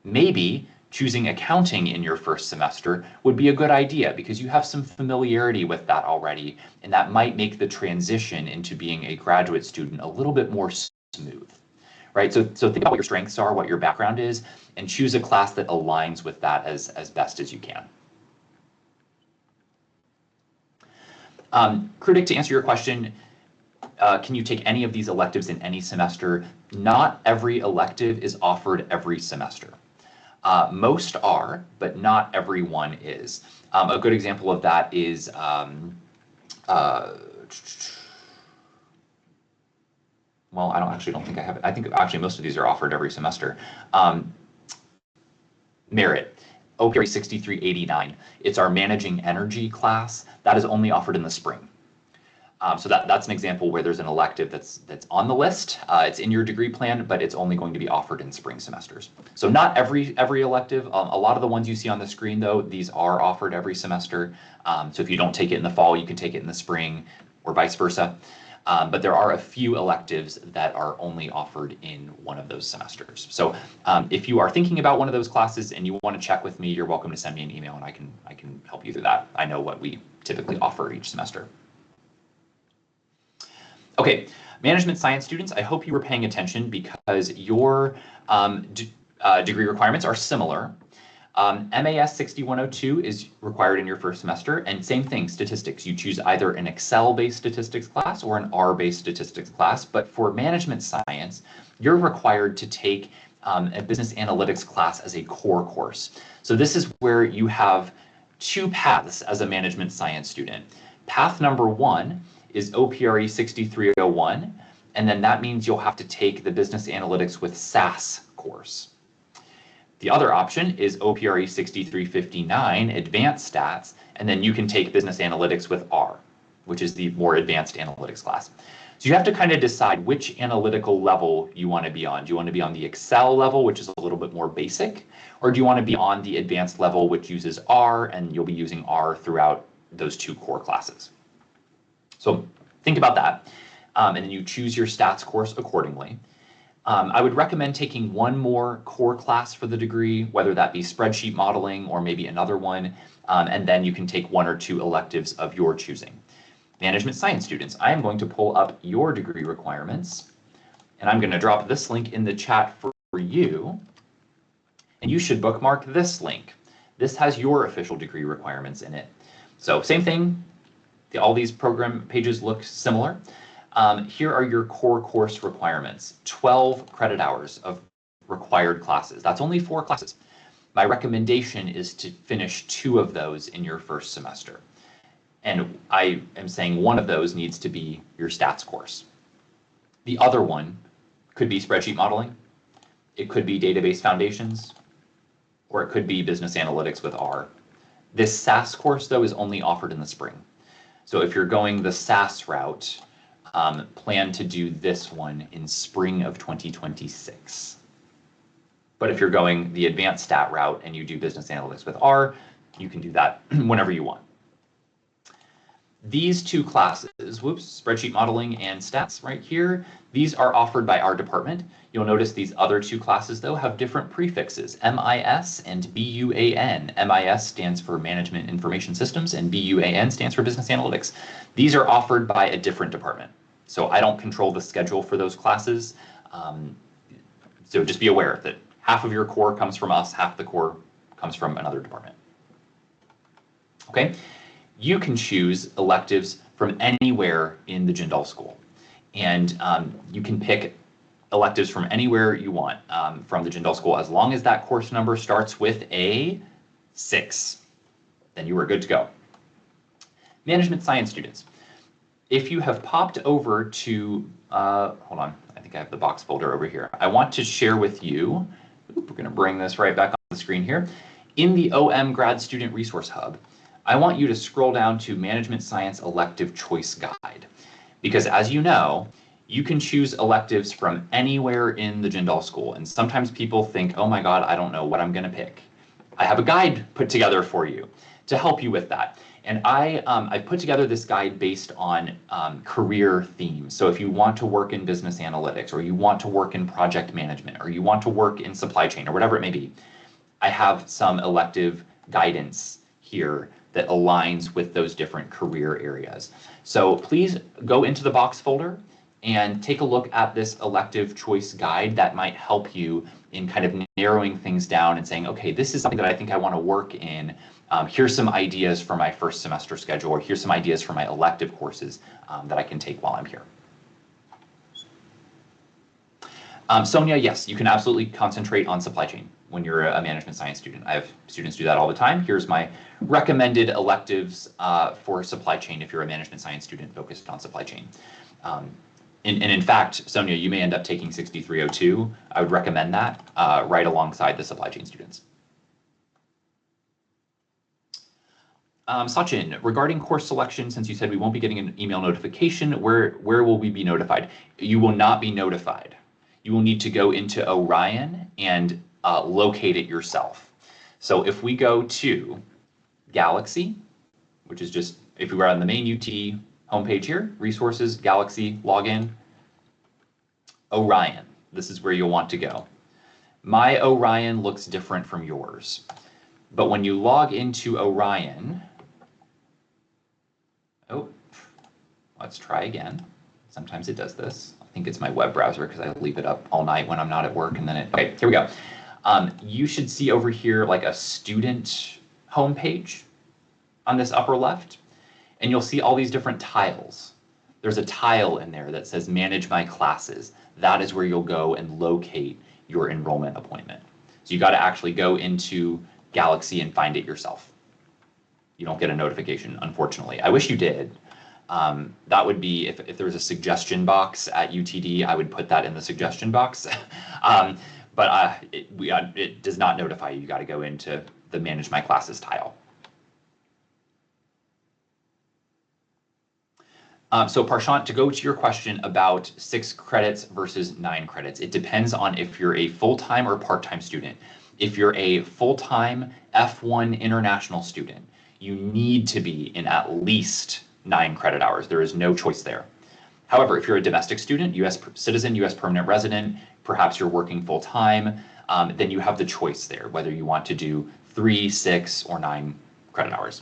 maybe choosing accounting in your first semester would be a good idea because you have some familiarity with that already, and that might make the transition into being a graduate student a little bit more smooth, right? So think about what your strengths are, what your background is, and choose a class that aligns with that as best as you can. Critic, to answer your question, can you take any of these electives in any semester? Not every elective is offered every semester. Most are, but not every one is. A good example of that is, well, I don't think I have it. I think actually most of these are offered every semester. Merit. OPRE 6389. It's our managing energy class. That is only offered in the spring. So that's an example where there's an elective that's on the list. It's in your degree plan, but it's only going to be offered in spring semesters. So not every elective. A lot of the ones you see on the screen, though, these are offered every semester. So if you don't take it in the fall, you can take it in the spring, or vice versa. but there are a few electives that are only offered in one of those semesters. So if you are thinking about one of those classes and you want to check with me, you're welcome to send me an email and I can help you through that. I know what we typically offer each semester. Okay, management science students, I hope you were paying attention because your degree requirements are similar. MAS 6102 is required in your first semester, and same thing, statistics. You choose either an Excel-based statistics class or an R-based statistics class, but for management science, you're required to take a business analytics class as a core course. So this is where you have two paths as a management science student. Path number one is OPRE 6301, and then that means you'll have to take the business analytics with SAS course. The other option is OPRE 6359, advanced stats, and then you can take business analytics with R, which is the more advanced analytics class. So you have to kind of decide which analytical level you want to be on. Do you want to be on the Excel level, which is a little bit more basic, or do you want to be on the advanced level, which uses R, and you'll be using R throughout those two core classes? So think about that, and then you choose your stats course accordingly. I would recommend taking one more core class for the degree, whether that be spreadsheet modeling or maybe another one, and then you can take one or two electives of your choosing. Management science students, I am going to pull up your degree requirements, and I'm going to drop this link in the chat for you, and you should bookmark this link. This has your official degree requirements in it. So same thing, all these program pages look similar. Here are your core course requirements, 12 credit hours of required classes. That's only 4 classes. My recommendation is to finish 2 of those in your first semester. And I am saying one of those needs to be your stats course. The other one could be spreadsheet modeling, it could be database foundations, or it could be business analytics with R. This SAS course, though, is only offered in the spring. So if you're going the SAS route, plan to do this one in spring of 2026. But if you're going the advanced stat route and you do business analytics with R, you can do that whenever you want. These 2 classes, spreadsheet modeling and stats right here, these are offered by our department. You'll notice these other 2 classes, though, have different prefixes, MIS and BUAN. MIS stands for Management Information Systems, and BUAN stands for Business Analytics. These are offered by a different department. So I don't control the schedule for those classes. So just be aware that half of your core comes from us, half the core comes from another department. Okay, you can choose electives from anywhere in the Jindal school. And you can pick electives from anywhere you want from the Jindal school, as long as that course number starts with a 6. Then you are good to go. Management science students, if you have popped over to, hold on, I think I have the box folder over here. I want to share with you, we're going to bring this right back on the screen here. In the OM Grad Student Resource Hub, I want you to scroll down to Management Science Elective Choice Guide. Because as you know, you can choose electives from anywhere in the Jindal school. And sometimes people think, oh my God, I don't know what I'm going to pick. I have a guide put together for you to help you with that. And I put together this guide based on career themes. So if you want to work in business analytics, or you want to work in project management, or you want to work in supply chain, or whatever it may be, I have some elective guidance here that aligns with those different career areas. So please go into the box folder and take a look at this elective choice guide that might help you in kind of narrowing things down and saying, okay, this is something that I think I want to work in. Here's some ideas for my first semester schedule, or here's some ideas for my elective courses that I can take while I'm here. Sonia, yes, you can absolutely concentrate on supply chain when you're a management science student. I have students do that all the time. Here's my recommended electives for supply chain if you're a management science student focused on supply chain. And in fact, Sonia, you may end up taking 6302. I would recommend that right alongside the supply chain students. Sachin, regarding course selection, since you said we won't be getting an email notification, where will we be notified? You will not be notified. You will need to go into Orion and locate it yourself. So if we go to Galaxy, which is just, if we were on the main UT Homepage here, resources, Galaxy, login, Orion. This is where you'll want to go. My Orion looks different from yours. But when you log into Orion, oh, let's try again. Sometimes it does this. I think it's my web browser because I leave it up all night when I'm not at work and then it, okay, here we go. You should see over here like a student homepage on this upper left, and you'll see all these different tiles. There's a tile in there that says manage my classes. That is where you'll go and locate your enrollment appointment. So you got to actually go into Galaxy and find it yourself. You don't get a notification, unfortunately. I wish you did. That would be, if there was a suggestion box at UTD, I would put that in the suggestion box. But it does not notify you. You got to go into the Manage My Classes tile. So Parshant, to go to your question about 6 credits versus 9 credits, it depends on if you're a full-time or part-time student. If you're a full-time F1 international student, you need to be in at least 9 credit hours. There is no choice there. However, if you're a domestic student, U.S. citizen, U.S. permanent resident, perhaps you're working full-time, then you have the choice there, whether you want to do 3, 6, or 9 credit hours.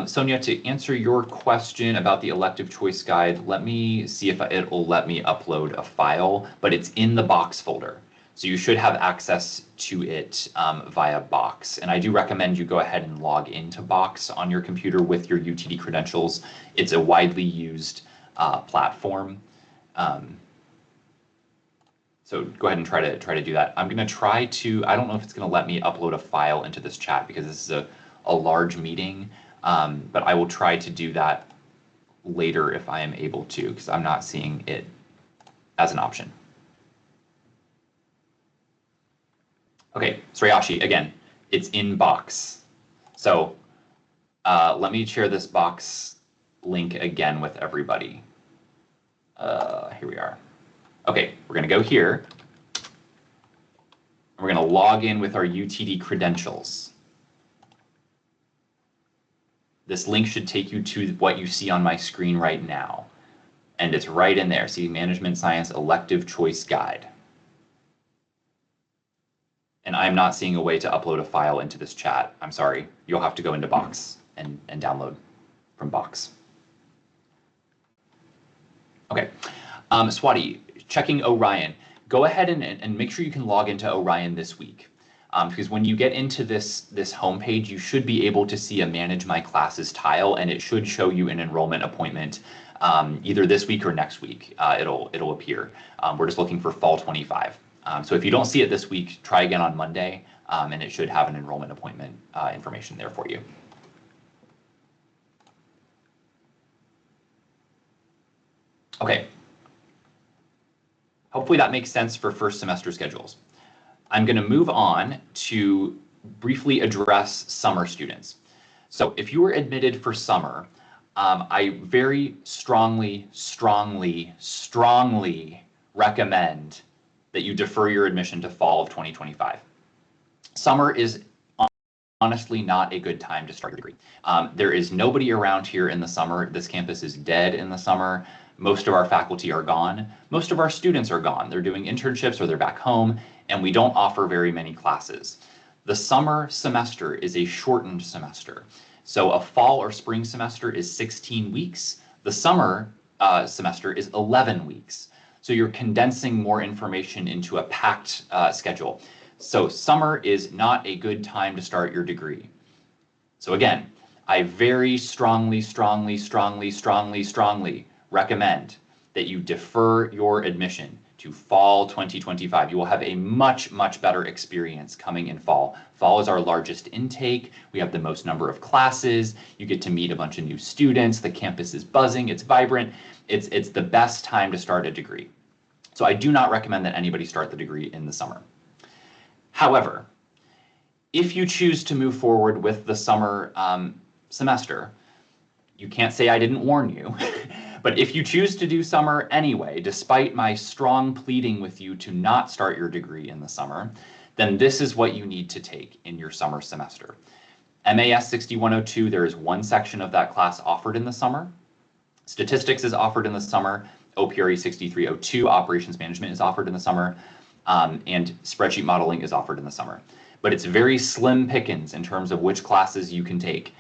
Sonia, to answer your question about the elective choice guide, let me see if it will let me upload a file, but it's in the Box folder. So you should have access to it via Box. And I do recommend you go ahead and log into Box on your computer with your UTD credentials. It's a widely used platform. So go ahead and try to do that. I'm going to try to, I don't know if it's going to let me upload a file into this chat because this is a large meeting, but I will try to do that later if I am able to, because I'm not seeing it as an option. Okay, Srayashi, again, it's in Box. So let me share this Box link again with everybody. Here we are. Okay, we're going to go here. And we're going to log in with our UTD credentials. This link should take you to what you see on my screen right now. And it's right in there. See, Management Science Elective Choice Guide. And I'm not seeing a way to upload a file into this chat. I'm sorry. You'll have to go into Box and download from Box. Okay. Swati, checking Orion. Go ahead and make sure you can log into Orion this week. Because when you get into this homepage, you should be able to see a Manage My Classes tile, and it should show you an enrollment appointment either this week or next week. It'll appear. We're just looking for fall 25. So if you don't see it this week, try again on Monday, and it should have an enrollment appointment information there for you. Okay. Hopefully that makes sense for first semester schedules. I'm going to move on to briefly address summer students. So if you were admitted for summer, I very strongly recommend that you defer your admission to fall of 2025. Summer is honestly not a good time to start your degree. There is nobody around here in the summer. This campus is dead in the summer. Most of our faculty are gone. Most of our students are gone. They're doing internships or they're back home, and we don't offer very many classes. The summer semester is a shortened semester. So a fall or spring semester is 16 weeks. The summer semester is 11 weeks. So you're condensing more information into a packed schedule. So summer is not a good time to start your degree. So again, I very strongly recommend that you defer your admission to fall 2025. You will have a much better experience coming in fall. Fall is our largest intake. We have the most number of classes. You get to meet a bunch of new students. The campus is buzzing. It's vibrant. It's the best time to start a degree. So I do not recommend that anybody start the degree in the summer. However, if you choose to move forward with the summer semester, you can't say I didn't warn you. But if you choose to do summer anyway, despite my strong pleading with you to not start your degree in the summer, then this is what you need to take in your summer semester. MAS 6102, there is one section of that class offered in the summer. Statistics is offered in the summer. OPRE 6302, operations management, is offered in the summer. And spreadsheet modeling is offered in the summer. But it's very slim pickings in terms of which classes you can take.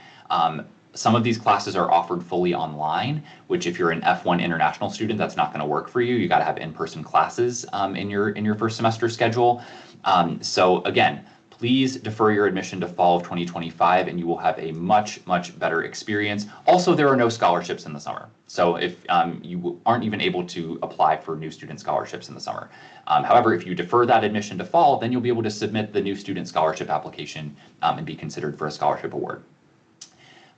Some of these classes are offered fully online, which if you're an F1 international student, that's not going to work for you. You got to have in-person classes in your first semester schedule. So again, please defer your admission to fall of 2025 and you will have a much, much better experience. Also, there are no scholarships in the summer. So if you aren't even able to apply for new student scholarships in the summer. However, if you defer that admission to fall, then you'll be able to submit the new student scholarship application and be considered for a scholarship award.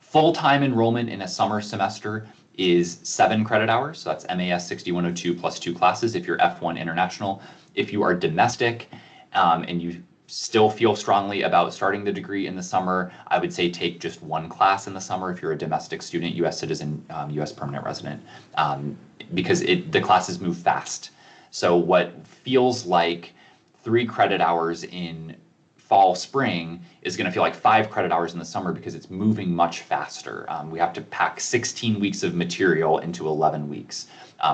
Full-time enrollment in a summer semester is 7 credit hours. So that's MAS 6102 plus 2 classes if you're F1 international. If you are domestic and you still feel strongly about starting the degree in the summer, I would say take just 1 class in the summer if you're a domestic student, U.S. citizen, U.S. permanent resident, because the classes move fast. So what feels like 3 credit hours in fall, spring is going to feel like 5 credit hours in the summer because it's moving much faster. We have to pack 16 weeks of material into 11 weeks.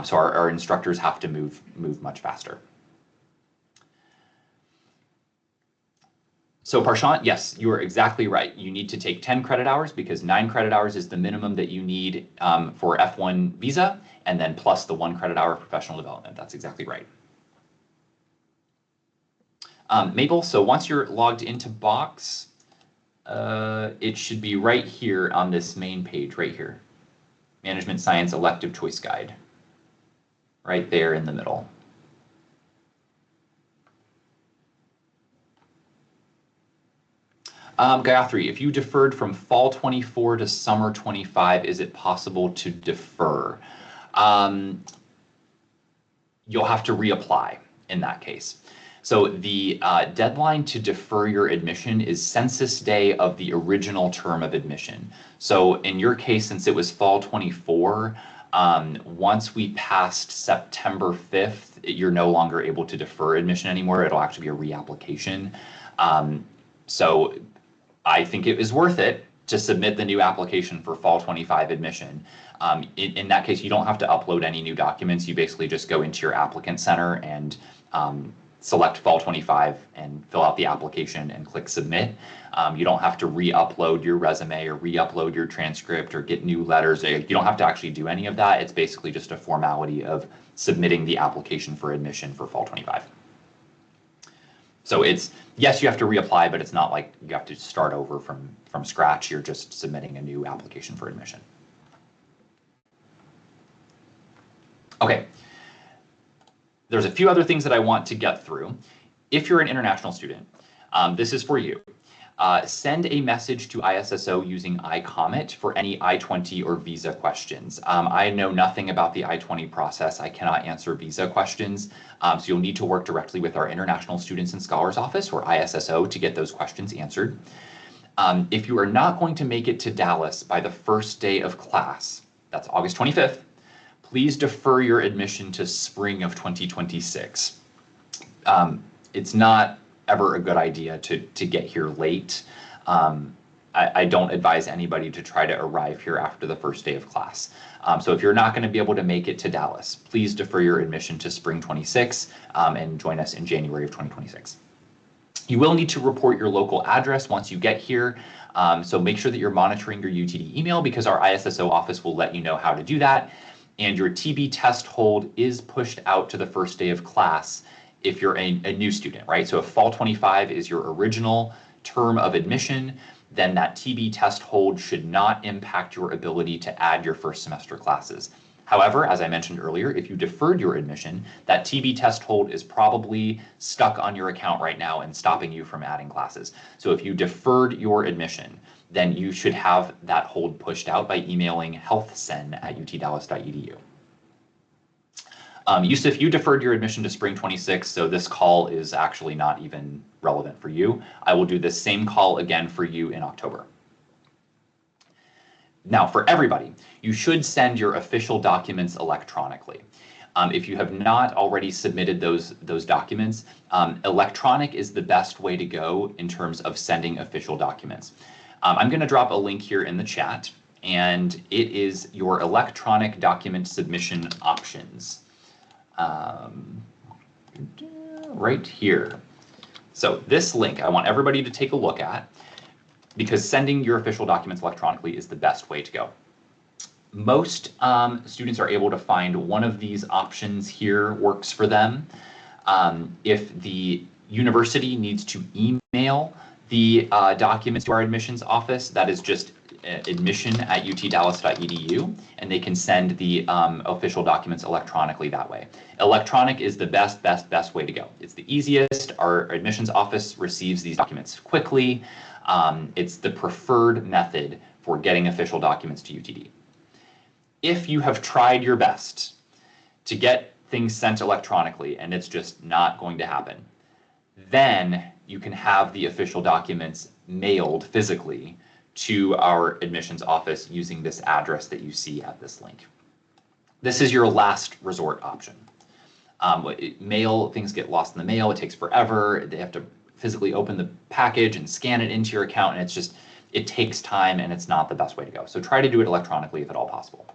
So our instructors have to move much faster. So Parshant, yes, you are exactly right. You need to take 10 credit hours because 9 credit hours is the minimum that you need for F1 visa, and then plus the 1 credit hour of professional development. That's exactly right. Mabel, so once you're logged into Box, it should be right here on this main page, right here. Management Science Elective Choice Guide. Right there in the middle. Gayatri, if you deferred from fall 24 to summer 25, is it possible to defer? You'll have to reapply in that case. So the deadline to defer your admission is census day of the original term of admission. So in your case, since it was fall 24, once we passed September 5th, you're no longer able to defer admission anymore. It'll actually be a reapplication. So I think it is worth it to submit the new application for fall 25 admission. In that case, you don't have to upload any new documents. You basically just go into your applicant center and select fall 25 and fill out the application and click submit. You don't have to re-upload your resume or re-upload your transcript or get new letters. You don't have to actually do any of that. It's basically just a formality of submitting the application for admission for fall 25. So it's, yes, you have to reapply, but it's not like you have to start over from scratch. You're just submitting a new application for admission. Okay. There's a few other things that I want to get through. If you're an international student, this is for you. Send a message to ISSO using iComment for any I-20 or visa questions. I know nothing about the I-20 process. I cannot answer visa questions. So you'll need to work directly with our International Students and Scholars Office or ISSO to get those questions answered. If you are not going to make it to Dallas by the first day of class, that's August 25th, please defer your admission to spring of 2026. It's not ever a good idea to get here late. I don't advise anybody to try to arrive here after the first day of class. So if you're not going to be able to make it to Dallas, please defer your admission to spring 26 and join us in January of 2026. You will need to report your local address once you get here. So make sure that you're monitoring your UTD email because our ISSO office will let you know how to do that. And your TB test hold is pushed out to the first day of class if you're a new student, right? So if fall 25 is your original term of admission, then that TB test hold should not impact your ability to add your first semester classes. However, as I mentioned earlier, if you deferred your admission, that TB test hold is probably stuck on your account right now and stopping you from adding classes. So if you deferred your admission, then you should have that hold pushed out by emailing healthsen@utdallas.edu. Yusuf, you deferred your admission to spring 26, so this call is actually not even relevant for you. I will do this same call again for you in October. Now, for everybody, you should send your official documents electronically. If you have not already submitted those documents, electronic is the best way to go in terms of sending official documents. I'm going to drop a link here in the chat, and it is your electronic document submission options. Right here. So this link, I want everybody to take a look at, because sending your official documents electronically is the best way to go. Most students are able to find one of these options here works for them. If the university needs to email the documents to our admissions office, that is just admission@utdallas.edu, and they can send the official documents electronically that way. Electronic is the best way to go. It's the easiest. Our admissions office receives these documents quickly. It's the preferred method for getting official documents to UTD. If you have tried your best to get things sent electronically and it's just not going to happen, then you can have the official documents mailed physically to our admissions office using this address that you see at this link. This is your last resort option. Mail, things get lost in the mail, it takes forever, they have to physically open the package and scan it into your account, and it takes time and it's not the best way to go. So try to do it electronically if at all possible.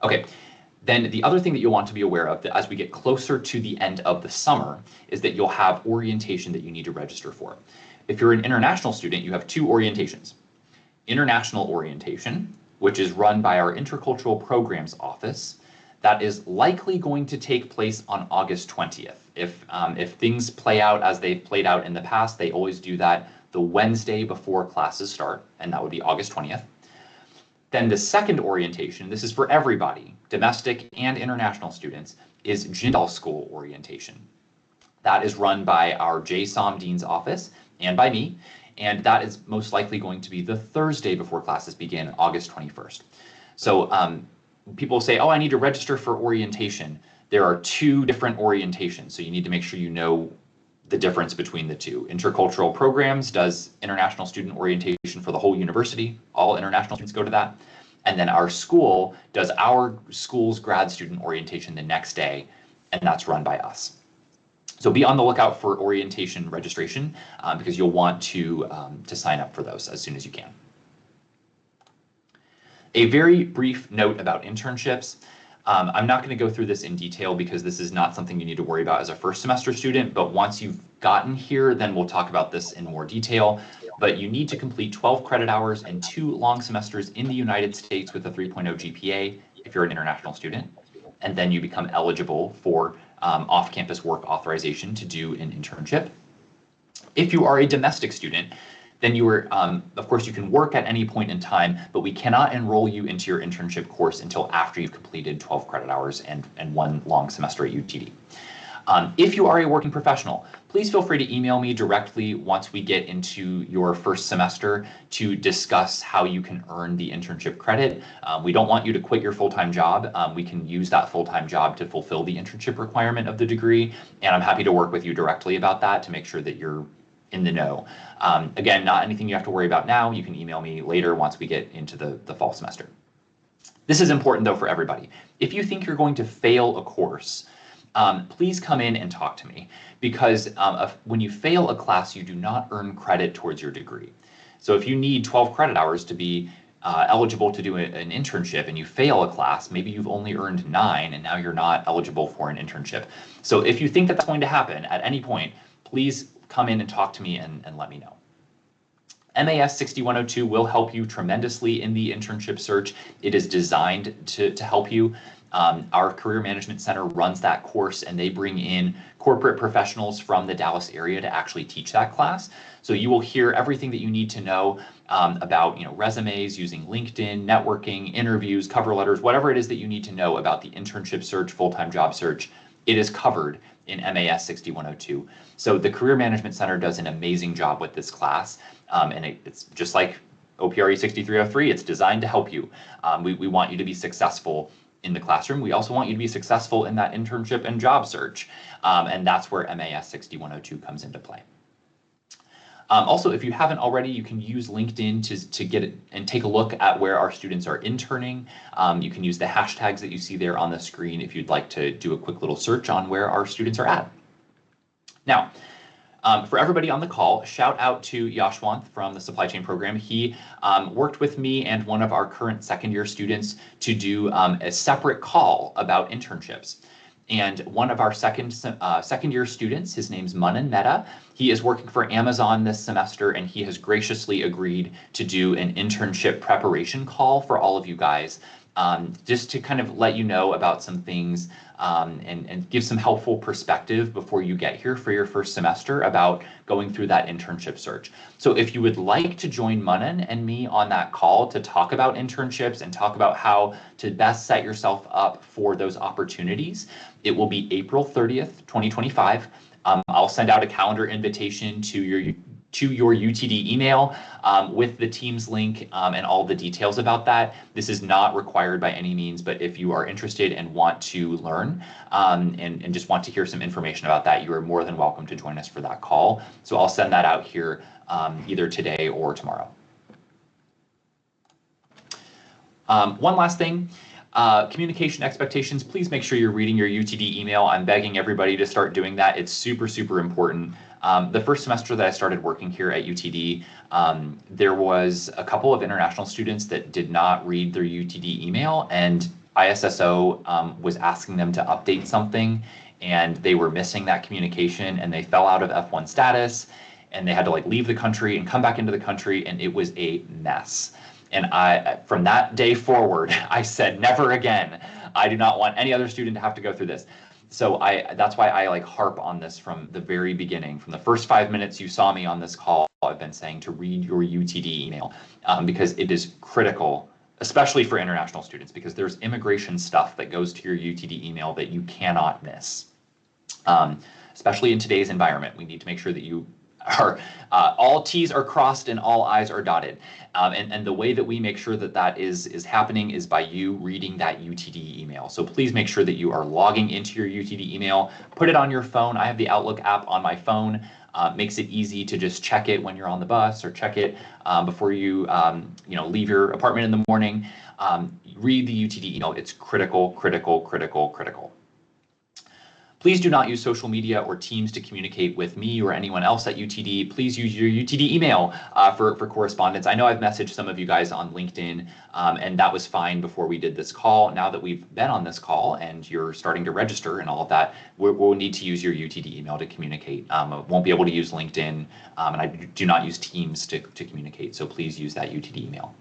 Okay, then the other thing that you'll want to be aware of that as we get closer to the end of the summer is that you'll have orientation that you need to register for. If you're an international student, you have two orientations. International orientation, which is run by our Intercultural Programs Office, that is likely going to take place on August 20th. If things play out as they've played out in the past, they always do that the Wednesday before classes start, and that would be August 20th. Then the second orientation, this is for everybody, domestic and international students, is Jindal School orientation. That is run by our JSOM Dean's office and by me, and that is most likely going to be the Thursday before classes begin, August 21st. So people say, oh, I need to register for orientation. There are two different orientations, so you need to make sure you know the difference between the two. Intercultural Programs does international student orientation for the whole university. All international students go to that. And then our school does our school's grad student orientation the next day, and that's run by us. So be on the lookout for orientation registration because you'll want to sign up for those as soon as you can. A very brief note about internships. I'm not going to go through this in detail because this is not something you need to worry about as a first semester student, but once you've gotten here, then we'll talk about this in more detail. But you need to complete 12 credit hours and 2 long semesters in the United States with a 3.0 GPA if you're an international student, and then you become eligible for off-campus work authorization to do an internship. If you are a domestic student, then you are, of course, you can work at any point in time, but we cannot enroll you into your internship course until after you've completed 12 credit hours and 1 long semester at UTD. If you are a working professional, please feel free to email me directly once we get into your first semester to discuss how you can earn the internship credit. We don't want you to quit your full-time job. We can use that full-time job to fulfill the internship requirement of the degree, and I'm happy to work with you directly about that to make sure that you're in the know. Again, not anything you have to worry about now. You can email me later once we get into the fall semester. This is important though for everybody. If you think you're going to fail a course, please come in and talk to me because when you fail a class, you do not earn credit towards your degree. So if you need 12 credit hours to be eligible to do an internship and you fail a class, maybe you've only earned 9 and now you're not eligible for an internship. So if you think that's going to happen at any point, please come in and talk to me and let me know. MAS 6102 will help you tremendously in the internship search. It is designed to help you. Our Career Management Center runs that course and they bring in corporate professionals from the Dallas area to actually teach that class. So you will hear everything that you need to know about resumes, using LinkedIn, networking, interviews, cover letters, whatever it is that you need to know about the internship search, full-time job search. It is covered in MAS 6102. So the Career Management Center does an amazing job with this class. And it's just like OPRE 6303, it's designed to help you. We want you to be successful in the classroom. We also want you to be successful in that internship and job search. And that's where MAS 6102 comes into play. Also, if you haven't already, you can use LinkedIn to get it and take a look at where our students are interning. You can use the hashtags that you see there on the screen if you'd like to do a quick little search on where our students are at. Now, for everybody on the call, shout out to Yashwant from the supply chain program. He worked with me and one of our current second-year students to do a separate call about internships. And one of our second-year students, his name's Manan Mehta, he is working for Amazon this semester, and he has graciously agreed to do an internship preparation call for all of you guys, just to kind of let you know about some things and give some helpful perspective before you get here for your first semester about going through that internship search. So if you would like to join Manan and me on that call to talk about internships and talk about how to best set yourself up for those opportunities, it will be April 30th, 2025. I'll send out a calendar invitation to your UTD email with the Teams link and all the details about that. This is not required by any means, but if you are interested and want to learn and just want to hear some information about that, you are more than welcome to join us for that call. So I'll send that out here either today or tomorrow. One last thing. Communication expectations, please make sure you're reading your UTD email. I'm begging everybody to start doing that. It's super, super important. The first semester that I started working here at UTD, there was a couple of international students that did not read their UTD email, and ISSO was asking them to update something, and they were missing that communication, and they fell out of F1 status, and they had to like leave the country and come back into the country, and it was a mess. And from that day forward, I said, never again. I do not want any other student to have to go through this. So that's why I like harp on this from the very beginning. From the first 5 minutes you saw me on this call, I've been saying to read your UTD email because it is critical, especially for international students, because there's immigration stuff that goes to your UTD email that you cannot miss. Especially in today's environment, we need to make sure that you are all T's are crossed and all I's are dotted. And the way that we make sure that that is happening is by you reading that UTD email. So please make sure that you are logging into your UTD email, put it on your phone. I have the Outlook app on my phone. Makes it easy to just check it when you're on the bus or check it before you leave your apartment in the morning. Read the UTD email. It's critical, critical, critical, critical. Please do not use social media or Teams to communicate with me or anyone else at UTD. Please use your UTD email for correspondence. I know I've messaged some of you guys on LinkedIn, and that was fine before we did this call. Now that we've been on this call and you're starting to register and all of that, we'll need to use your UTD email to communicate. I won't be able to use LinkedIn, and I do not use Teams to communicate, so please use that UTD email.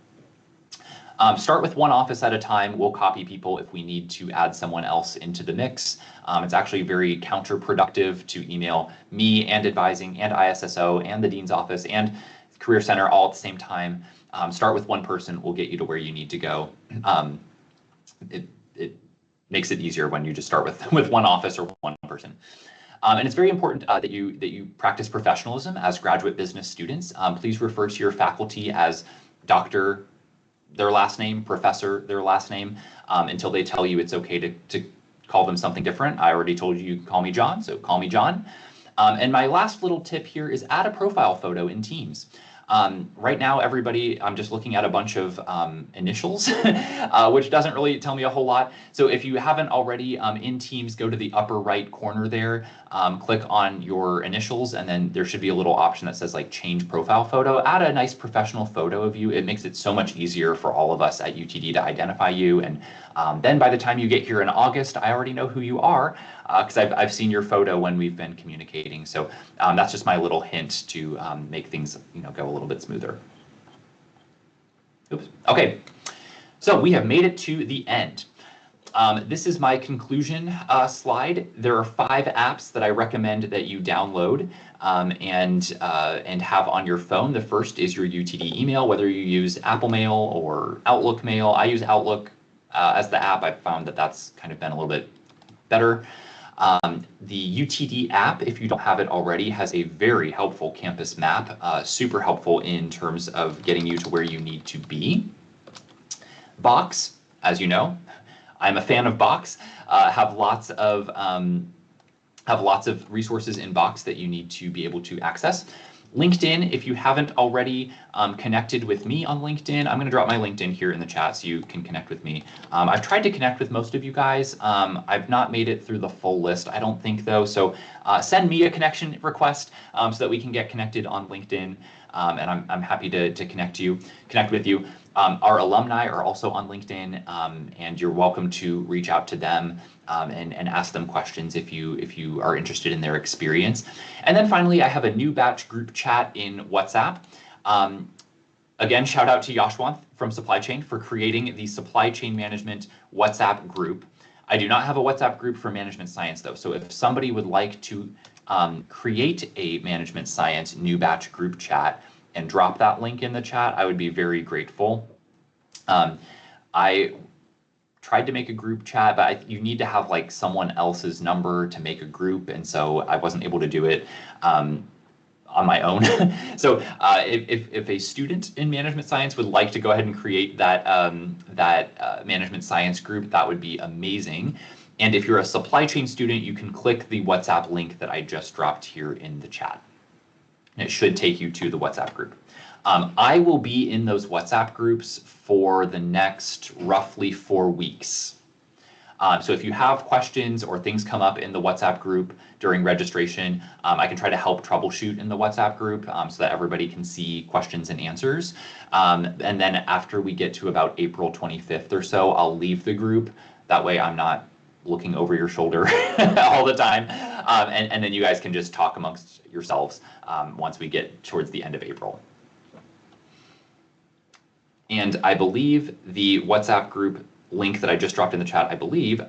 Start with one office at a time. We'll copy people if we need to add someone else into the mix. It's actually very counterproductive to email me and advising and ISSO and the Dean's office and Career Center all at the same time. Start with one person. We'll get you to where you need to go. It makes it easier when you just start with one office or one person. And it's very important that you practice professionalism as graduate business students. Please refer to your faculty as Dr., their last name, professor, their last name, until they tell you it's okay to call them something different. I already told you can call me John, so call me John. And my last little tip here is add a profile photo in Teams. Right now, everybody, I'm just looking at a bunch of initials, which doesn't really tell me a whole lot. So if you haven't already in Teams, go to the upper right corner there, click on your initials, and then there should be a little option that says like change profile photo. Add a nice professional photo of you. It makes it so much easier for all of us at UTD to identify you. And then by the time you get here in August, I already know who you are because I've seen your photo when we've been communicating. So that's just my little hint to make things go a little bit smoother. Oops. Okay, so we have made it to the end. This is my conclusion slide. There are 5 apps that I recommend that you download and have on your phone. The first is your UTD email, whether you use Apple Mail or Outlook Mail. I use Outlook as the app. I've found that that's kind of been a little bit better. The UTD app, if you don't have it already, has a very helpful campus map, super helpful in terms of getting you to where you need to be. Box, as you know, I'm a fan of Box, have lots of resources in Box that you need to be able to access. LinkedIn, if you haven't already connected with me on LinkedIn, I'm going to drop my LinkedIn here in the chat so you can connect with me. I've tried to connect with most of you guys. I've not made it through the full list, I don't think, though. So send me a connection request so that we can get connected on LinkedIn. And I'm happy to connect with you. Our alumni are also on LinkedIn, and you're welcome to reach out to them and ask them questions if you are interested in their experience. And then finally, I have a new batch group chat in WhatsApp. Again, shout out to Yashwant from Supply Chain for creating the Supply Chain Management WhatsApp group. I do not have a WhatsApp group for Management Science, though. So if somebody would like to create a Management Science new batch group chat and drop that link in the chat, I would be very grateful. I tried to make a group chat, but you need to have like someone else's number to make a group, and so I wasn't able to do it on my own. So if a student in Management Science would like to go ahead and create that Management Science group, that would be amazing. And if you're a supply chain student, you can click the WhatsApp link that I just dropped here in the chat. And it should take you to the WhatsApp group. I will be in those WhatsApp groups for the next roughly 4 weeks. So if you have questions or things come up in the WhatsApp group during registration, I can try to help troubleshoot in the WhatsApp group so that everybody can see questions and answers. And then after we get to about April 25th or so, I'll leave the group. That way I'm not looking over your shoulder all the time. And then you guys can just talk amongst yourselves once we get towards the end of April. And I believe the WhatsApp group link that I just dropped in the chat, I believe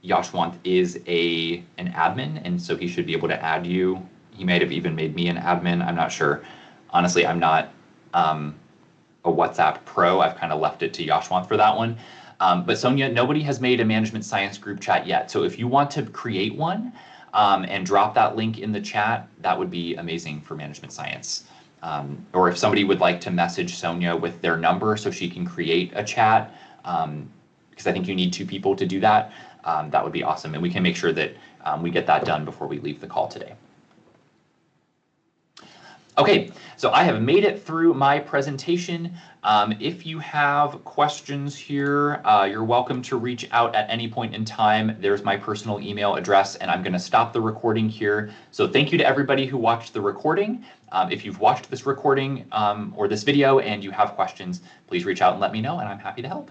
Yashwant is an admin, and so he should be able to add you. He might have even made me an admin. I'm not sure. Honestly, I'm not a WhatsApp pro. I've kind of left it to Yashwant for that one. But Sonia, nobody has made a Management Science group chat yet. So if you want to create one and drop that link in the chat, that would be amazing for Management Science. Or if somebody would like to message Sonia with their number so she can create a chat, because I think you need 2 people to do that, that would be awesome. And we can make sure that we get that done before we leave the call today. Okay, so I have made it through my presentation. If you have questions here, you're welcome to reach out at any point in time. There's my personal email address, and I'm going to stop the recording here. So thank you to everybody who watched the recording. If you've watched this recording or this video and you have questions, please reach out and let me know, and I'm happy to help.